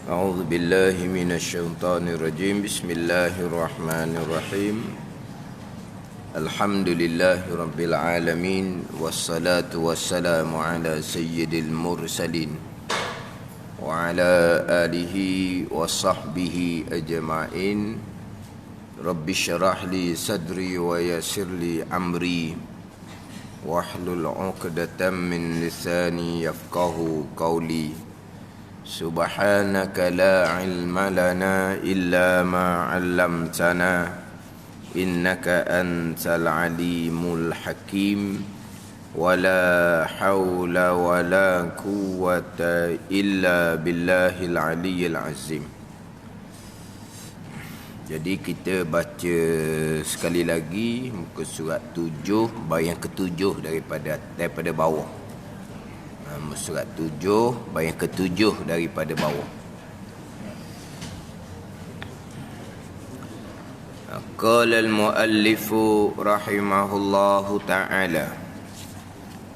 أعوذ بالله من الشيطان الرجيم. بسم الله الرحمن الرحيم. الحمد لله رب العالمين، والصلاة والسلام على سيد المرسلين وعلى آله وصحبه أجمعين. رب اشرح لي صدري ويسر لي أمري واحلل عقدة من لساني يفقه قولي. سبحانك لا علم لنا إلا ما علمتنا إنك أنت العليم الحكيم ولا حول ولا قوة إلا بالله العلي العظيم. Jadi kita baca sekali lagi muka surat 7 bahagian ke-7 daripada bawah. Surat 7 bahagian ke-7 daripada bawah. Qala al-muallif rahimahullahu ta'ala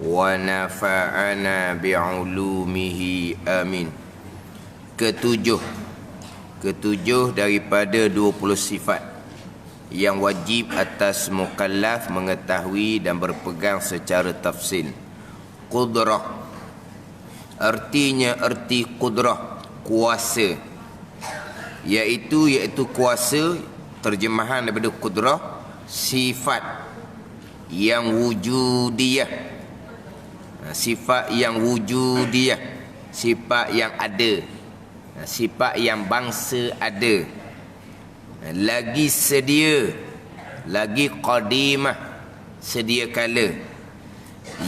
wa nafa'ana bi'ulumihi amin. Ketujuh daripada 20 sifat yang wajib atas mukallaf mengetahui dan berpegang secara tafsil. Qudrah, artinya arti qudrah, kuasa, iaitu kuasa. Terjemahan daripada qudrah, sifat yang wujudiyah, sifat yang wujudiyah, sifat yang ada, sifat yang bangsa ada, lagi sedia, lagi qadimah, sedia kala,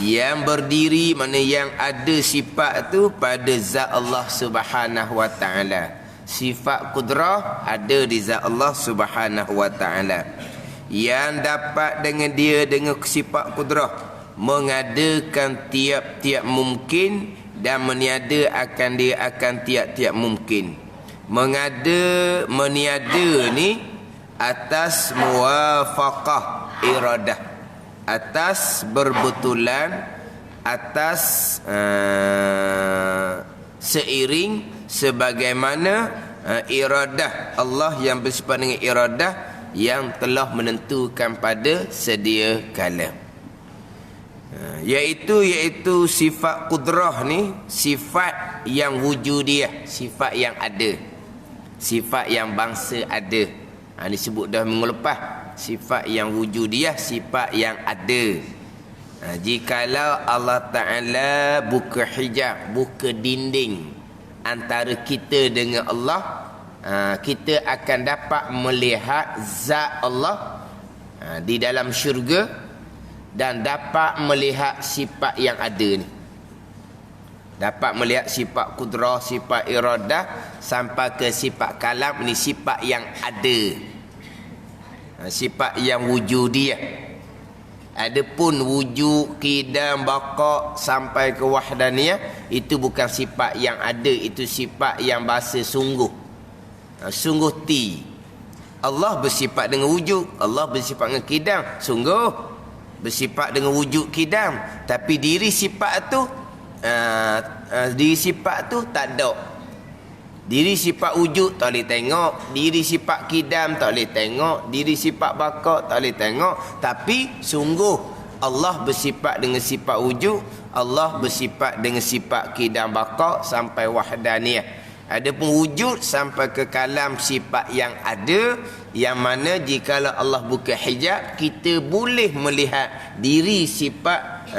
yang berdiri, mana yang ada sifat tu pada zat Allah Subhanahu wa taala. Sifat qudrah ada di zat Allah Subhanahu wa taala. Yang dapat dengan dia, dengan sifat qudrah, mengadakan tiap-tiap mungkin dan meniada akan dia akan tiap-tiap mungkin. Meniada ni atas muwafaqah iradah, atas berbetulan, atas seiring sebagaimana iradah Allah yang bersifat dengan iradah yang telah menentukan pada sedia kala. Iaitu sifat qudrah ni sifat yang wujudiyah, sifat yang ada, sifat yang bangsa ada. Ini sebut dah minggu lepas. Sifat yang wujudiyah, sifat yang ada. Jikalau Allah Ta'ala buka hijab, buka dinding antara kita dengan Allah, kita akan dapat melihat zat Allah di dalam syurga dan dapat melihat sifat yang ada ni. Dapat melihat sifat qudrah, sifat iradah sampai ke sifat kalam. Ini sifat yang ada, sifat yang wujudiyah. Adapun wujud, qidam, baqa sampai ke wahdaniyah, itu bukan sifat yang ada, itu sifat yang bahasa sungguh. Sungguh ti. Allah bersifat dengan wujud, Allah bersifat dengan qidam, sungguh bersifat dengan wujud qidam, tapi diri sifat tu tak ada. Diri sifat wujud tak boleh tengok, diri sifat qidam tak boleh tengok, diri sifat baqa tak boleh tengok, tapi sungguh Allah bersifat dengan sifat wujud, Allah bersifat dengan sifat qidam, baqa sampai wahdaniyah. Adapun wujud sampai ke kalam, sifat yang ada, yang mana jikalau Allah buka hijab, kita boleh melihat diri sifat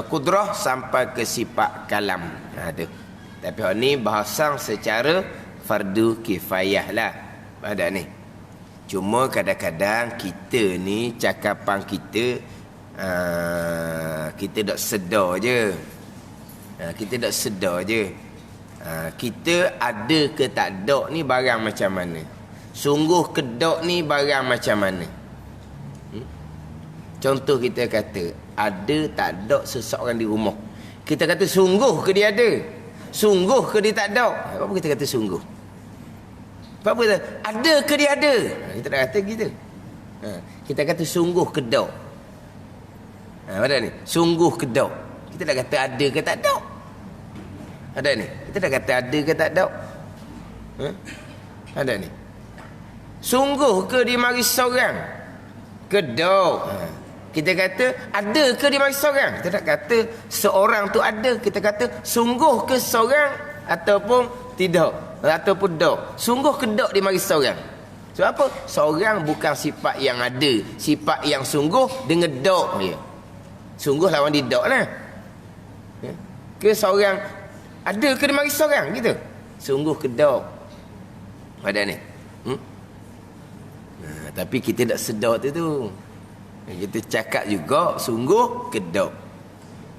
qudrah sampai ke sifat kalam. Ada. Tapi ni bahasa secara fardu kifayah lah pada ni. Cuma kadang-kadang kita ni cakapan kita tak sedar je. Kita tak sedar je. Kita ada ke tak ada ni barang macam mana. Sungguh ke tak ni barang macam mana. Contoh kita kata ada tak ada seseorang di rumah. Kita kata sungguh ke dia ada? Sungguh ke dia tak ada? Apa kita kata sungguh? Apa kita ada ke dia ada? Kita tak kata gitu. Kita kata sungguh ke tak? Pada ni, sungguh ke tak? Kita tak kata ada ke tak ada. Ada ni. Kita dah kata ada ke tak ada. Ha? Ada ni. Sungguh ke dia mari seorang? Kedok. Ha. Kita kata ada ke dia mari seorang? Kita tak kata seorang tu ada. Kita kata sungguh ke seorang ataupun tidak, ataupun dok. Sungguh ke dok dia mari seorang? Sebab apa? Seorang bukan sifat yang ada, sifat yang sungguh dengan dok dia. Sungguh lawan dia dok lah. Ya? Ke seorang ada ke dia mari seorang gitu? Sungguh ke dok. Ada ni. Tapi kita tak sedar tu. Kita cakap juga sungguh ke dok.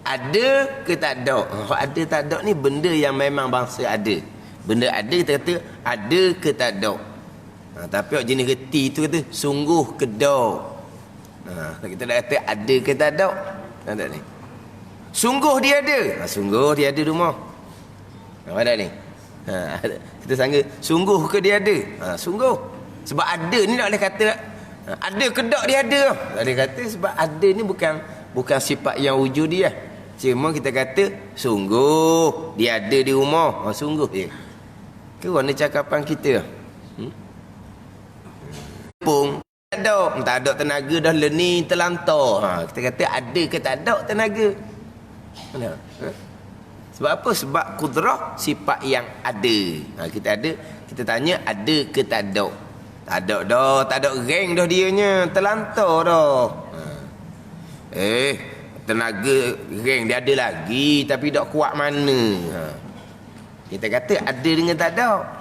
Ada ke tak ada? Ada tak ada ni benda yang memang bangsa ada. Benda ada kita kata ada ke tak ada. Tapi orang jenis reti tu kata sungguh ke dok. Kita dah kata ada ke tak ada. Tak ni. Sungguh dia ada. Sungguh dia ada rumah. Ada ni. Kita sangka sungguh ke dia ada. Sungguh. Sebab ada ni tak boleh kata ada ke tak dia ada. Tak boleh kata sebab ada ni bukan sifat yang wujud dia. Cuma kita kata sungguh dia ada di rumah. Sungguh dia. Ke mana cakapan kita? Pung tak ada tenaga dah leni terlantar. Kita kata ada ke tak ada tenaga. Mana? Sebab apa? Sebab kudrah sifat yang ada. Kita ada, kita tanya ada ke tak ada. Tak ada dah, tak ada rank dah dianya, terlantar dah. Tenaga rank dia ada lagi tapi tak kuat mana. Kita kata ada dengan tak ada.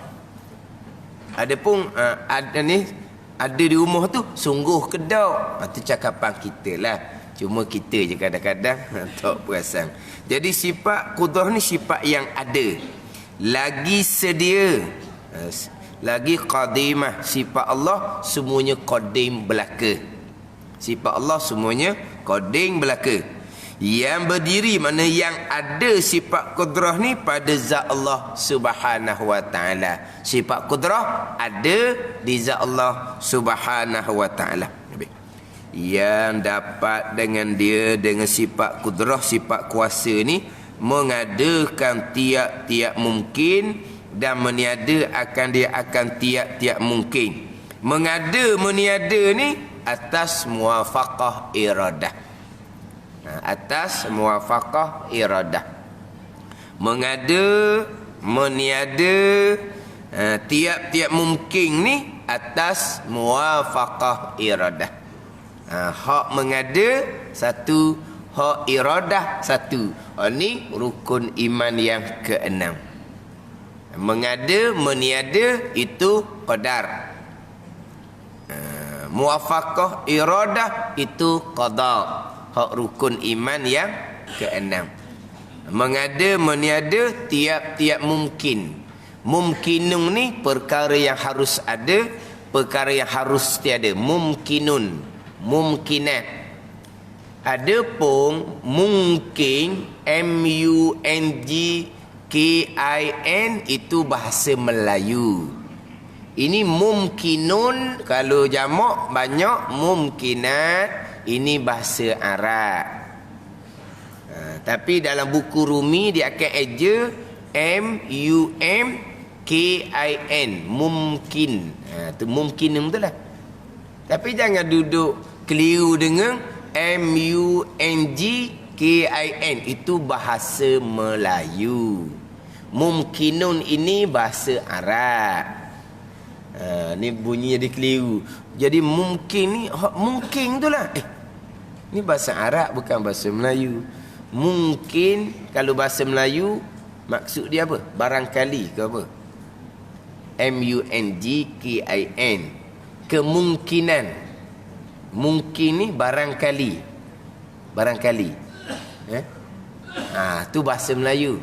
Adapun ada ni ada di rumah tu sungguh ke tak? Itu cakapan kita lah. Cuma kita je kadang-kadang tak perasan. Jadi sifat qudrah ni sifat yang ada. Lagi sedia. Lagi qadimah. Sifat Allah semuanya qadim belaka. Sifat Allah semuanya qadim belaka. Yang berdiri mana yang ada sifat qudrah ni pada zat Allah Subhanahu wa taala. Sifat qudrah ada di zat Allah Subhanahu wa taala. Yang dapat dengan dia dengan sifat qudrah, sifat kuasa ni mengadakan tiap-tiap mungkin dan meniada akan dia akan tiap-tiap mungkin. Mengada meniada ni atas muwafaqah iradah. Atas muwafaqah iradah. Mengada meniada tiap-tiap mungkin ni atas muwafaqah iradah. Hak mengada satu, hak iradah satu. Ini rukun iman yang keenam. Mengada meniada itu qadar. Muwafaqah iradah itu qada. Hak rukun iman yang keenam. Mengada meniada tiap-tiap mungkin. Mumkinun ni perkara yang harus ada, perkara yang harus tiada. Mumkinun, mumkinat. Adapun mungkin, M-U-N-G-K-I-N itu bahasa Melayu. Ini mumkinun kalau jamak banyak, mumkinat ini bahasa Arab. Tapi dalam buku Rumi dia akan eja M-U-M-K-I-N, mungkin. Tu mungkin betul lah. Tapi jangan duduk keliru dengan M-U-N-G-K-I-N. Itu bahasa Melayu. Mungkinun ini bahasa Arab. Ni bunyinya dia keliru. Jadi mungkin ni mungkin tu lah. Ni bahasa Arab bukan bahasa Melayu. Mungkin kalau bahasa Melayu maksud dia apa? Barangkali ke apa? M-U-N-G-K-I-N. Kemungkinan. Mungkin ni barangkali. Barangkali. Tu bahasa Melayu.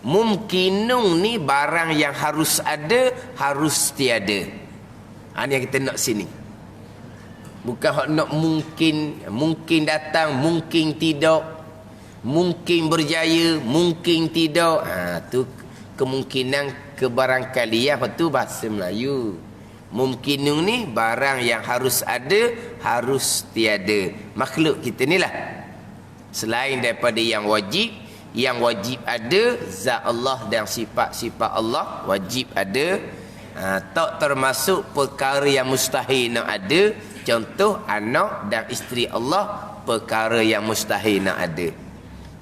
Mungkinun ni barang yang harus ada, harus tiada. Ini yang kita nak sini. Bukan hak nak mungkin, mungkin datang, mungkin tidak, mungkin berjaya, mungkin tidak. Tu kemungkinan kebarangkalian. Itu bahasa Melayu. Mungkinun ni barang yang harus ada, harus tiada. Makhluk kita ni lah. Selain daripada yang wajib ada zat Allah dan sifat-sifat Allah wajib ada. Tak termasuk perkara yang mustahil nak ada. Contoh anak dan isteri Allah, perkara yang mustahil nak ada.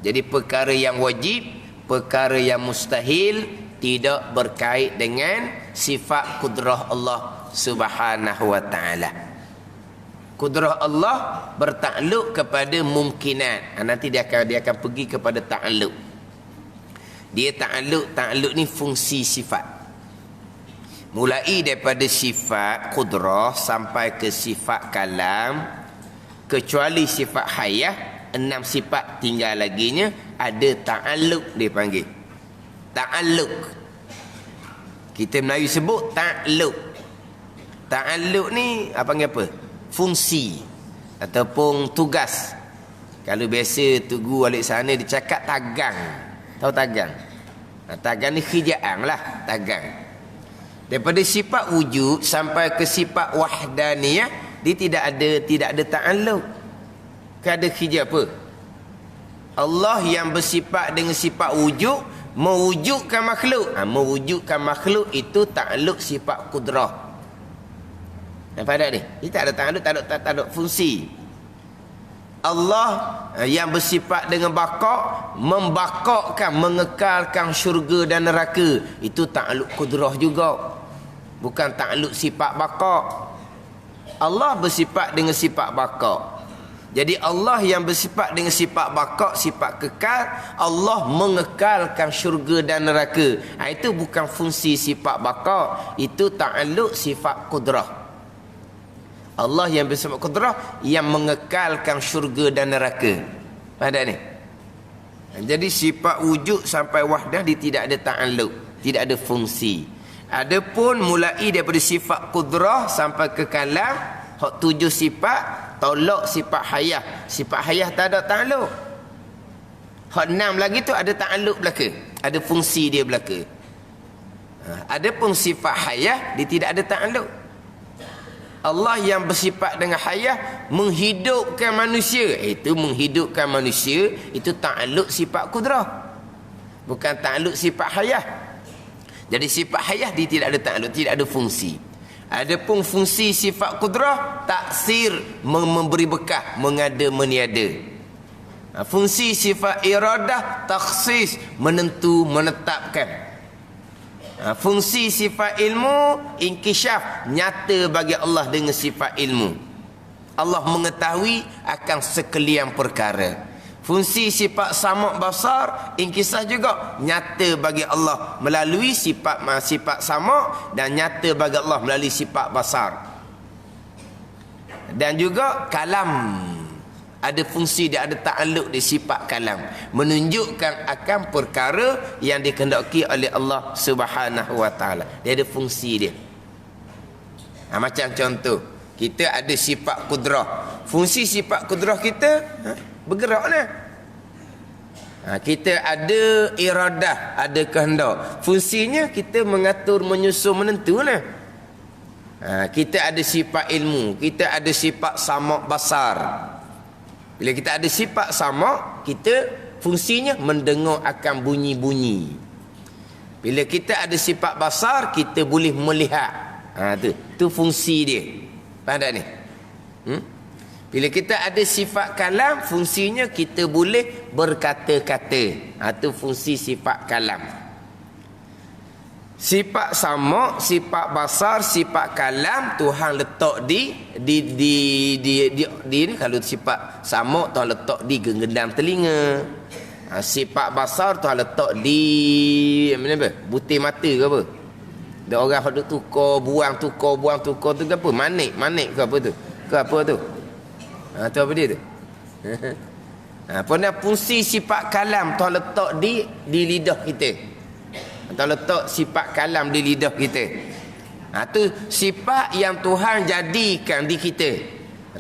Jadi perkara yang wajib, perkara yang mustahil tidak berkait dengan sifat kudrah Allah Subhanahu wa taala. Kudrah Allah bertakluk kepada mungkinat. Nanti dia akan pergi kepada takluk. Dia takluk ni fungsi sifat. Mulai daripada sifat kudrah sampai ke sifat kalam, kecuali sifat hayah, 6 sifat tinggal laginya ada ta'alluq dia panggil. Ta'alluq. Kita Melayu sebut ta'alluq. Ta'alluq ni apa panggil apa? Fungsi ataupun tugas. Kalau biasa Tugu alik sana dia cakap tagang. Tahu tagang? Tagang ni khija'ang lah, tagang. Daripada sifat wujud sampai ke sifat wahdaniyah, dia tidak ada ta'alluq. Ada khijab apa? Allah yang bersifat dengan sifat wujud mewujudkan makhluk. Mewujudkan makhluk itu ta'alluq sifat kudrah. Nampak tak ni? Dia tak ada ta'alluq, tak ada fungsi. Allah yang bersifat dengan baqa, membaqakan, mengekalkan syurga dan neraka. Itu ta'alluq kudrah juga. Bukan ta'alluq sifat baqa. Allah bersifat dengan sifat baqa. Jadi Allah yang bersifat dengan sifat baqa, sifat kekal, Allah mengekalkan syurga dan neraka. Itu bukan fungsi sifat baqa, itu ta'alluq sifat kudrah. Allah yang bersifat kudrah yang mengekalkan syurga dan neraka. Pada ni. Jadi sifat wujud sampai wahdah dia tidak ada ta'alluq, tidak ada fungsi. Adapun mulai daripada sifat kudrah sampai ke kalam, hak 7 sifat, tolak sifat hayah. Sifat hayah tak ada ta'alluq. Hak 6 lagi tu ada ta'alluq belaka, ada fungsi dia belaka. Adapun sifat hayah dia tidak ada ta'alluq. Allah yang bersifat dengan hayah menghidupkan manusia. Itu menghidupkan manusia, itu ta'alluq sifat kudrah. Bukan ta'alluq sifat hayah. Jadi sifat hayah dia tidak ada ta'alluq, tidak ada fungsi. Adapun fungsi sifat kudrah, taksir, memberi bekah, mengada meniada. Fungsi sifat iradah, takhsis, menentu, menetapkan. Fungsi sifat ilmu, inkishaf, nyata bagi Allah dengan sifat ilmu. Allah mengetahui akan sekalian perkara. Fungsi sifat sama' basar, inkisah juga nyata bagi Allah melalui sifat sama' dan nyata bagi Allah melalui sifat basar. Dan juga kalam, ada fungsi dia, ada ta'alluq di sifat kalam, menunjukkan akan perkara yang dikehendaki oleh Allah Subhanahu wa taala. Dia ada fungsi dia. Macam contoh, kita ada sifat kudrah. Fungsi sifat kudrah kita bergeraklah. Kita ada iradah, ada kehendak. Fungsinya kita mengatur, menyusun, menentulah. Kita ada sifat ilmu, kita ada sifat sama' basar. Bila kita ada sifat sama, kita fungsinya mendengar akan bunyi-bunyi. Bila kita ada sifat basar, kita boleh melihat. Tu fungsi dia. Faham tak ni? Bila kita ada sifat kalam, fungsinya kita boleh berkata-kata. Tu fungsi sifat kalam. Sifat sama, sifat basar, sifat kalam Tuhan letak di ni. Kalau sifat sama Tuhan letak di genggam telinga. Sifat basar Tuhan letak di apa? Butir mata ke apa? Ada orang duk tukar buang tu ke apa? Manik ke apa tu? Ke apa tu? Tu apa dia tu? Pernah fungsi sifat kalam Tuhan letak di lidah kita. Tuhan letak sifat kalam di lidah kita. Tu sifat yang Tuhan jadikan di kita.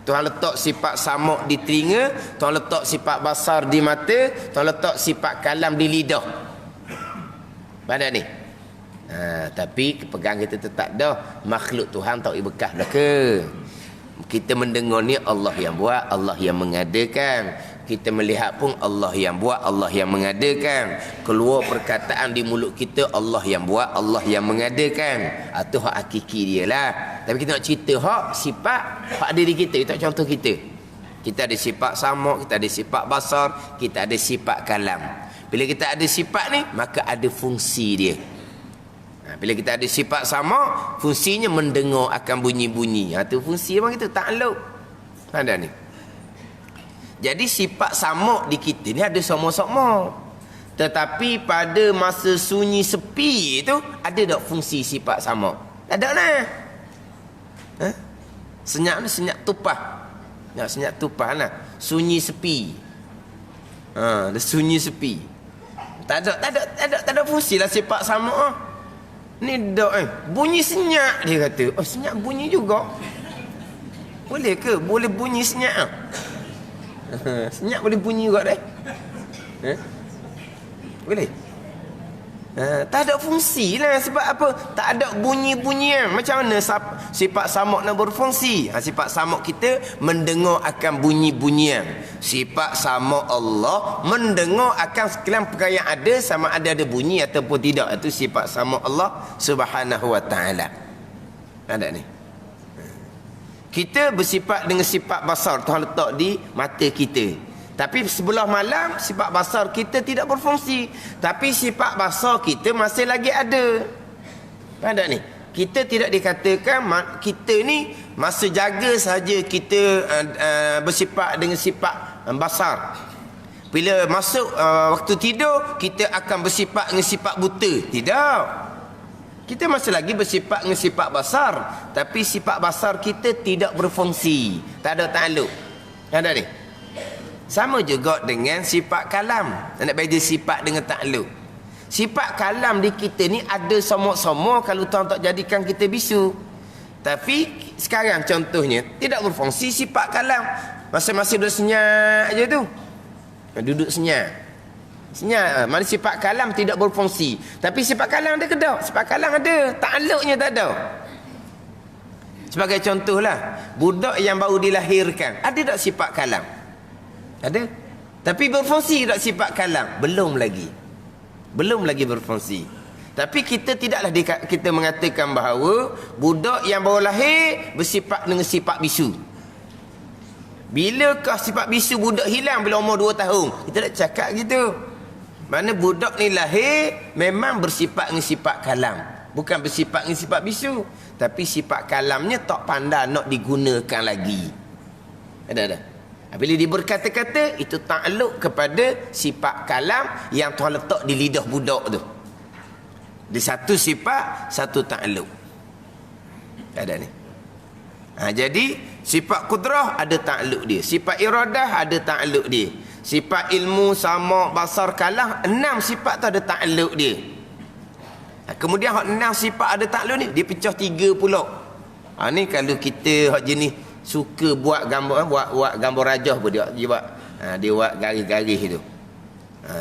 Tuhan letak sifat sama' di telinga, Tuhan letak sifat basar di mata, Tuhan letak sifat kalam di lidah. Pada ni. Tapi pegang kita tetap dah makhluk Tuhan tak bekas dah ke. Kita mendengar ni Allah yang buat, Allah yang mengadakan. Kita melihat pun Allah yang buat, Allah yang mengadakan. Keluar perkataan di mulut kita, Allah yang buat, Allah yang mengadakan. Itu hak hakiki dia lah. Tapi kita nak cerita hak sifat hak diri kita. Itu contoh kita. Kita ada sifat samuk, kita ada sifat basar, kita ada sifat kalam. Bila kita ada sifat ni, maka ada fungsi dia. Bila kita ada sifat samuk, fungsinya mendengar akan bunyi-bunyi. Itu fungsi apa kita? Takluk. Ada ni. Jadi sifat samuk di kita ni ada sama-sama. Tetapi pada masa sunyi sepi tu, ada tak fungsi sifat samuk? Tak ada lah. Senyap ni senyap tupah. Senyap tupah lah. Sunyi sepi. Ada sunyi sepi. Tak ada fungsi lah sifat samuk. Ni dak bunyi senyap dia kata. Oh, senyap bunyi juga. Boleh ke? Boleh bunyi senyap. Senyap boleh bunyi juga dah. Boleh. Tak ada fungsi lah. Sebab apa? Tak ada bunyi-bunyian. Macam mana sifat samuk nak berfungsi? Sifat samuk kita mendengar akan bunyi-bunyian. Sifat samuk Allah mendengar akan sekalian perkara yang ada, sama ada bunyi ataupun tidak. Itu sifat samuk Allah Subhanahu wa ta'ala. Ada ni. Kita bersifat dengan sifat basar, Tuhan letak di mata kita. Tapi sebelah malam sifat basar kita tidak berfungsi. Tapi sifat basar kita masih lagi ada. Ada ni. Kita tidak dikatakan kita ni masa jaga saja kita bersifat dengan sifat basar. Bila masuk waktu tidur, kita akan bersifat dengan sifat buta. Tidak. Kita masih lagi bersifat dengan sifat basar, tapi sifat basar kita tidak berfungsi, tak ada takluk. Ada ni. Sama juga dengan sifat kalam. Nak beza sifat dengan takluk. Sifat kalam di kita ni ada sama-sama kalau Tuhan tak jadikan kita bisu. Tapi sekarang contohnya tidak berfungsi sifat kalam. Masing-masing duduk senyap je tu. Duduk senyap. Senyap, mana sifat kalam tidak berfungsi. Tapi sifat kalam ada ke tak? Sifat kalam ada, takluknya tak ada. Sebagai contohlah, budak yang baru dilahirkan, ada tak sifat kalam? Ada. Tapi berfungsi tak sifat kalam? Belum lagi. Belum lagi berfungsi. Tapi kita tidaklah kita mengatakan bahawa budak yang baru lahir bersifat dengan sifat bisu. Bilakah sifat bisu budak hilang bila umur 2 tahun? Kita tak cakap gitu. Mana budak ni lahir memang bersifat dengan sifat kalam, bukan bersifat dengan sifat bisu. Tapi sifat kalamnya tak pandai nak digunakan lagi. Ada. Bila dia berkata-kata, itu takluk kepada sifat kalam yang Tuhan letak di lidah budak tu. Di satu sifat, satu takluk. Ada ni. Jadi sifat kudrah ada takluk dia, sifat iradah ada takluk dia. Sifat ilmu, sama, basar, kalam, 6 sifat tu ada takluk dia. Kemudian 6 sifat ada takluk ni, dia pecah 3 pula. Ni kalau kita hak jenis suka buat gambar, buat gambar rajah pun dia buat. Dia buat garis-garis tu.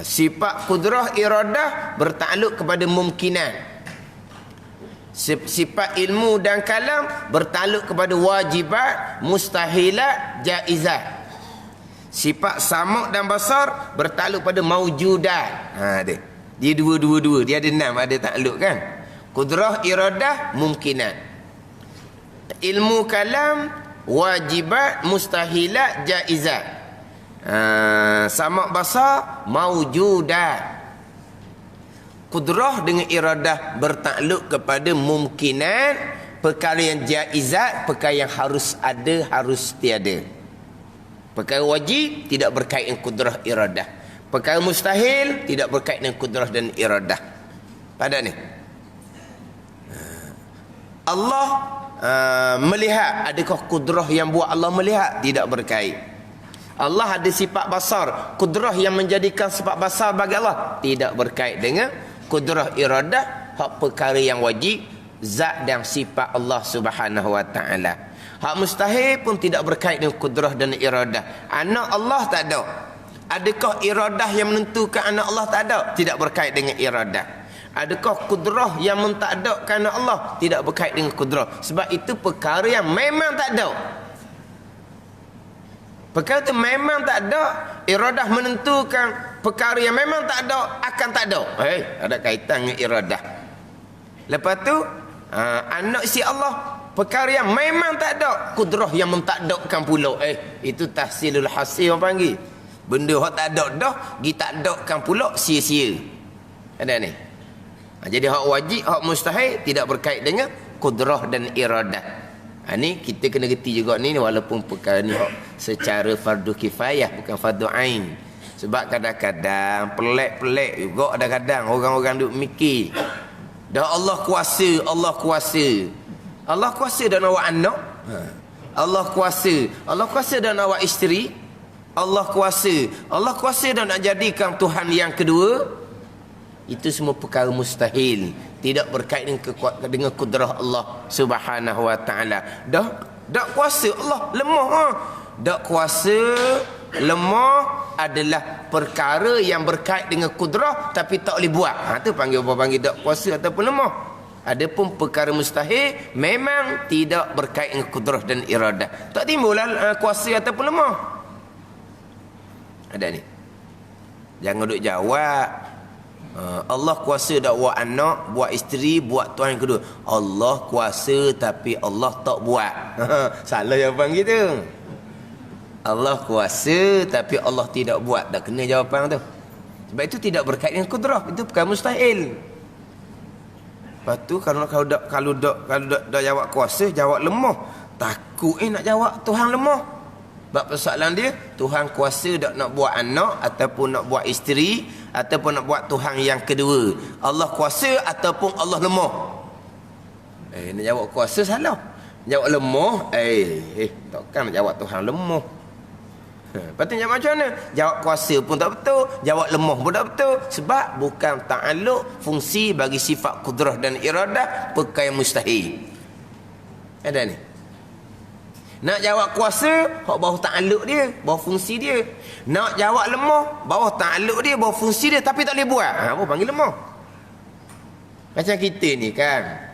Sifat kudrah iradah bertakluk kepada mumkinan. Sifat ilmu dan kalam bertakluk kepada wajibat, mustahilat, jaizat. Sifat samuk dan basar bertakluk pada maujudat. Dia dua-dua. Dia ada 6 ada takluk kan. Kudrah, iradah, mumkinat. Ilmu kalam, wajibat, mustahilat, jaizat. Samuk basar, maujudat. Kudrah dengan iradah bertakluk kepada mumkinat, perkara yang jaizat, perkara yang harus ada, harus tiada. Perkara wajib tidak berkait dengan kudrah iradah. Perkara mustahil tidak berkait dengan kudrah dan iradah. Pada ni Allah melihat, adakah kudrah yang buat Allah melihat? Tidak berkait. Allah ada sifat basar, kudrah yang menjadikan sifat basar bagi Allah tidak berkait dengan kudrah iradah. Hak perkara yang wajib, zat dan sifat Allah Subhanahu wa ta'ala. Hak mustahil pun tidak berkait dengan kudrah dan iradah. Anak Allah tak ada. Adakah iradah yang menentukan anak Allah? Tak ada. Tidak berkait dengan iradah. Adakah kudrah yang mentakdirkan anak Allah? Tidak berkait dengan kudrah. Sebab itu perkara yang memang tak ada. Perkara tu memang tak ada. Iradah menentukan perkara yang memang tak ada, akan tak ada. Ada kaitan dengan iradah. Lepas tu anak si Allah, perkara yang memang tak ada, kudrah yang mentakdakkan pula. Itu tahsilul hasil orang panggil. Benda hak tak ada dah, gi takdakkan pula sia-sia. Ada ni. Jadi hak wajib, hak mustahil tidak berkait dengan kudrah dan iradah. Ni kita kena reti juga ni, walaupun perkara ni hak secara fardu kifayah, bukan fardu ain. Sebab kadang-kadang pelik-pelik juga, kadang-kadang orang-orang duk mikir dah Allah kuasa, Allah kuasa. Allah kuasa dah nak awak anak. Allah kuasa dah nak awak isteri. Allah kuasa dah nak jadikan Tuhan yang kedua. Itu semua perkara mustahil, tidak berkait dengan kudrah Allah Subhanahu wa taala. Dak kuasa Allah lemah. Dak kuasa lemah adalah perkara yang berkait dengan kudrah tapi tak boleh buat. Tu panggil dak kuasa ataupun lemah. Adapun perkara mustahil memang tidak berkait dengan kudrah dan iradah. Tak timbullah kuasa ataupun lemah. Ada ni. Jangan duk jawab Allah kuasa dak buat anak, buat isteri, buat tuan yang kedua. Allah kuasa tapi Allah tak buat. Salah jawapan kita. Allah kuasa tapi Allah tidak buat. Tak kena jawapan tu. Sebab itu tidak berkait dengan kudrah. Itu bukan mustahil. Lepas tu kalau dak jawab kuasa, jawab lemah. Takut nak jawab Tuhan lemah. Sebab persoalan dia, Tuhan kuasa dak nak buat anak ataupun nak buat isteri ataupun nak buat Tuhan yang kedua. Allah kuasa ataupun Allah lemah. Nak jawab kuasa salah. Jawab lemah, takkan nak jawab Tuhan lemah. Lepas tu jawab macam mana? Jawab kuasa pun tak betul, jawab lemah pun tak betul. Sebab bukan ta'alluq fungsi bagi sifat kudrah dan iradah perkara mustahil. Ada ni. Nak jawab kuasa, hak bawah ta'alluq dia, bawah fungsi dia. Nak jawab lemah, bawah ta'alluq dia, bawah fungsi dia, tapi tak boleh buat. Apa panggil lemah? Macam kita ni kan,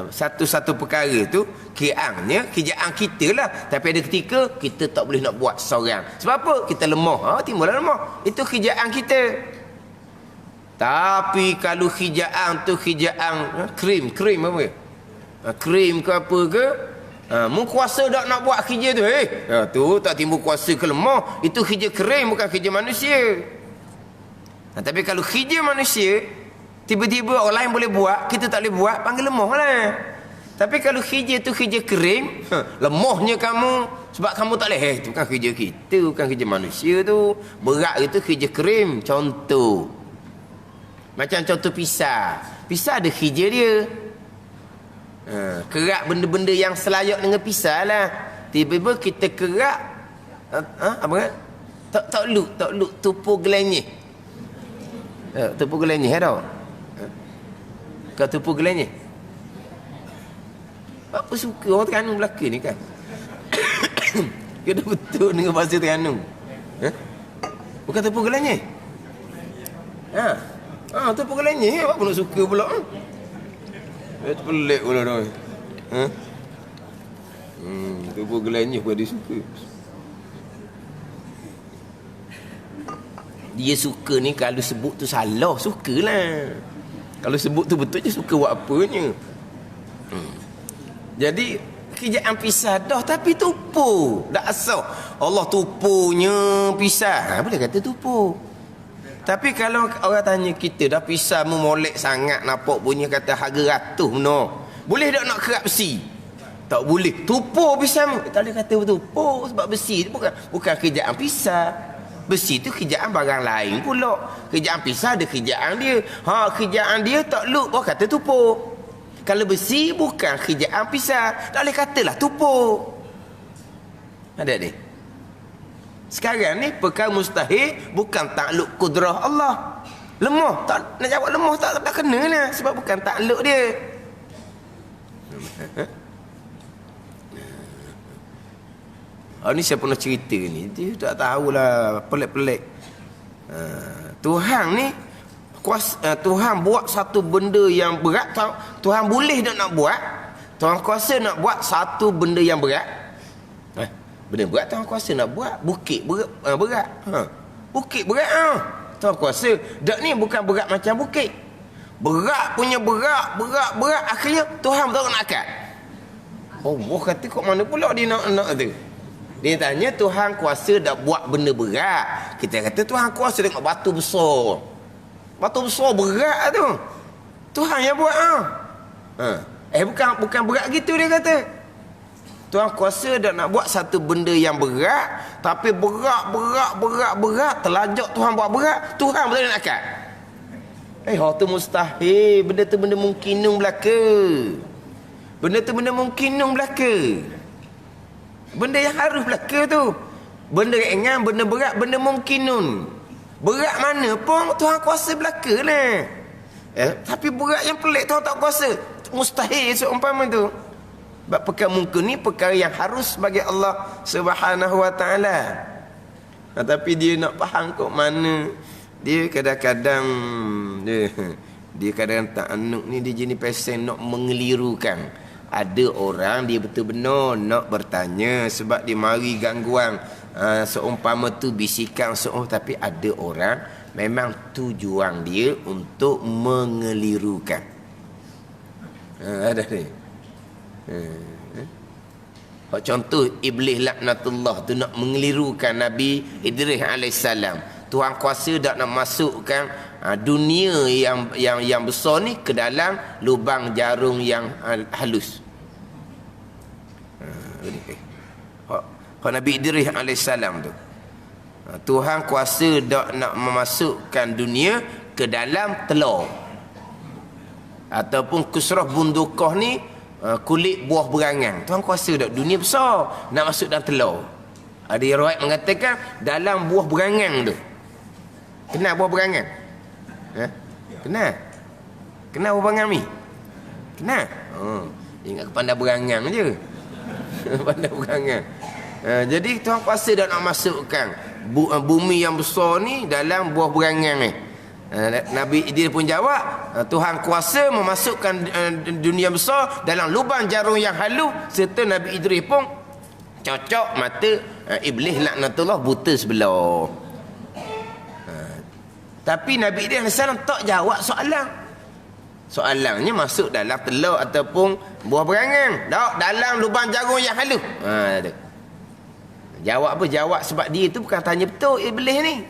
satu-satu perkara tu kerjaan kita lah, tapi ada ketika kita tak boleh nak buat seorang. Sebab apa? Kita lemah. Timbullah lemah. Itu kerjaan kita. Tapi kalau kerjaan tu kerjaan krim apa? Krim ke apa ke? Mu kuasa dak nak buat kerja tu. Tu tak timbul kuasa ke lemah. Itu kerja kering, bukan kerja manusia. Tapi kalau kerja manusia tiba-tiba orang lain boleh buat, kita tak boleh buat, panggil lemah lah. Tapi kalau kerja tu kerja kering, lemahnya kamu sebab kamu tak boleh. Tu kan kerja kita, bukan kerja manusia tu. Berat itu kerja kering. Contoh macam contoh pisah ada kerja dia. Kerak benda-benda yang selayak dengan pisah lah. Tiba-tiba kita kerak apa kan? Tak luk tupu gelenyih. Tupu gelenyih tau. Kau tupu gelenyih. Apa suka orang Terengganu belaka ni kan? Kena betul dengan bahasa Terengganu. Bukan tupu gelenyih. Tupu gelenyih apa nak suka pula? Pelik pula dah. Tubuh gelenyih pun dia suka. Dia suka ni kalau sebut tu salah, sukalah. Kalau sebut tu betul je suka buat apanya. Jadi kerjaan pisah dah tapi tupu. Dah asal Allah tupunya pisah. Boleh kata tupu. Tapi kalau orang tanya kita dah pisah memolek sangat, nampak bunyi kata harga ratus no. Boleh tak nak kerak besi? Tak boleh. Tupu pisah. Tak boleh kata tupu sebab besi tu bukan kerjaan pisah. Besi tu kerjaan barang lain pula. Kerjaan pisah ada kerjaan dia. Kerjaan dia tak luk orang kata tupu. Kalau besi bukan kerjaan pisah, tak boleh katalah tupu. Ada ni. Sekarang ni perkara mustahil bukan takluk kudrah Allah. Lemah, tak nak jawab lemah tak kena lah sebab bukan takluk dia. Ni saya pernah cerita ni. Dia tak tahulah, pelik-pelik. Tuhan ni Tuhan buat satu benda yang berat. Tuhan boleh nak buat. Tuhan kuasa nak buat satu benda yang berat. Benda berat Tuhan kuasa nak buat. Bukit berat. Berat. Bukit berat. Tuhan kuasa. Dak ni bukan berat macam bukit. Berat punya berat. Akhirnya Tuhan betul nak angkat. Allah kata kok mana pula dia nak tu. Dia tanya Tuhan kuasa dak buat benda berat. Kita kata Tuhan kuasa dengan batu besar. Batu besar berat tu. Tuhan yang buat. Bukan berat gitu dia kata. Tuhan kuasa dak nak buat satu benda yang berat, tapi berat. Terlajak Tuhan buat berat, Tuhan betul nak angkat. Hal tu mustahil. Benda tu benda mungkinun belaka. Benda yang harus belaka tu. Benda ringan, benda berat, benda mungkinun. Berat mana pun Tuhan kuasa belaka lah. Tapi berat yang pelik Tuhan tak kuasa. Mustahil seumpama tu. Sebab perkara mungkin ni perkara yang harus bagi Allah Subhanahu wa ta'ala. Tapi dia nak faham kok mana. Dia kadang-kadang dia kadang-kadang tak anuk ni, dia jenis pesen nak mengelirukan. Ada orang dia betul benar nak bertanya sebab dia mari gangguan seumpama tu bisikan tapi ada orang memang tujuan dia untuk mengelirukan. Ada ni. Contoh Iblis laknatullah tu nak mengelirukan Nabi Idris alaihissalam. Tuhan kuasa dak nak masukkan dunia yang besar ni ke dalam lubang jarum yang halus. Nabi Idris alaihissalam tu, Tuhan kuasa dak nak memasukkan dunia ke dalam telur, ataupun kusrah bundukah ni kulit buah berangan. Tuhan kuasa dak dunia besar nak masuk dalam telur. Ada riwayat mengatakan dalam buah berangan tu. Kenal buah berangan? Kenal buah berangan ni? Kenal? Ingat pandai berangan je. Pandai berangan. Jadi Tuhan kuasa dah nak masukkan bumi yang besar ni dalam buah berangan ni. Nabi Idris pun jawab, Tuhan kuasa memasukkan dunia besar dalam lubang jarum yang halus, serta Nabi Idris pun cocok mata Iblis laknatullah buta sebelah. Tapi Nabi Idris AS tak jawab soalan. Soalannya masuk dalam telur ataupun buah berangan. Tak, dalam lubang jarum yang halus. Jawab apa? Jawab sebab dia tu bukan tanya betul Iblis ni.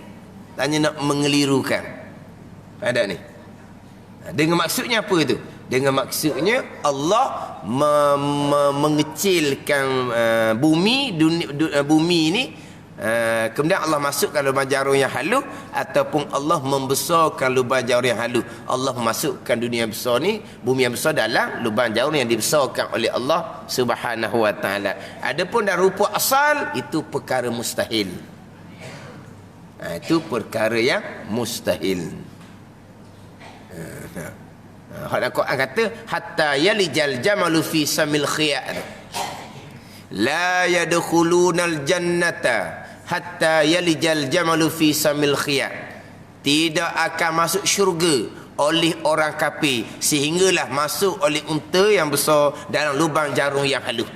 Tanya nak mengelirukan. Ada ni. Dengan maksudnya apa tu? Dengan maksudnya Allah mengecilkan bumi ni. Kemudian Allah masukkan lubang jarum yang halus, ataupun Allah membesarkan lubang jarum yang halus. Allah masukkan dunia besar ni, bumi yang besar dalam lubang jarum yang dibesarkan oleh Allah Subhanahu wa ta'ala. Adapun dari rupa asal itu perkara mustahil. Itu perkara yang mustahil. Al-Quran kata hatta yalijal jamalu fi samil khiyat la yadkhulunal jannata hatta yalijal jamalu fi samil khiyat. Tidak akan masuk syurga oleh orang kafir sehinggalah masuk oleh unta yang besar dalam lubang jarum yang halus.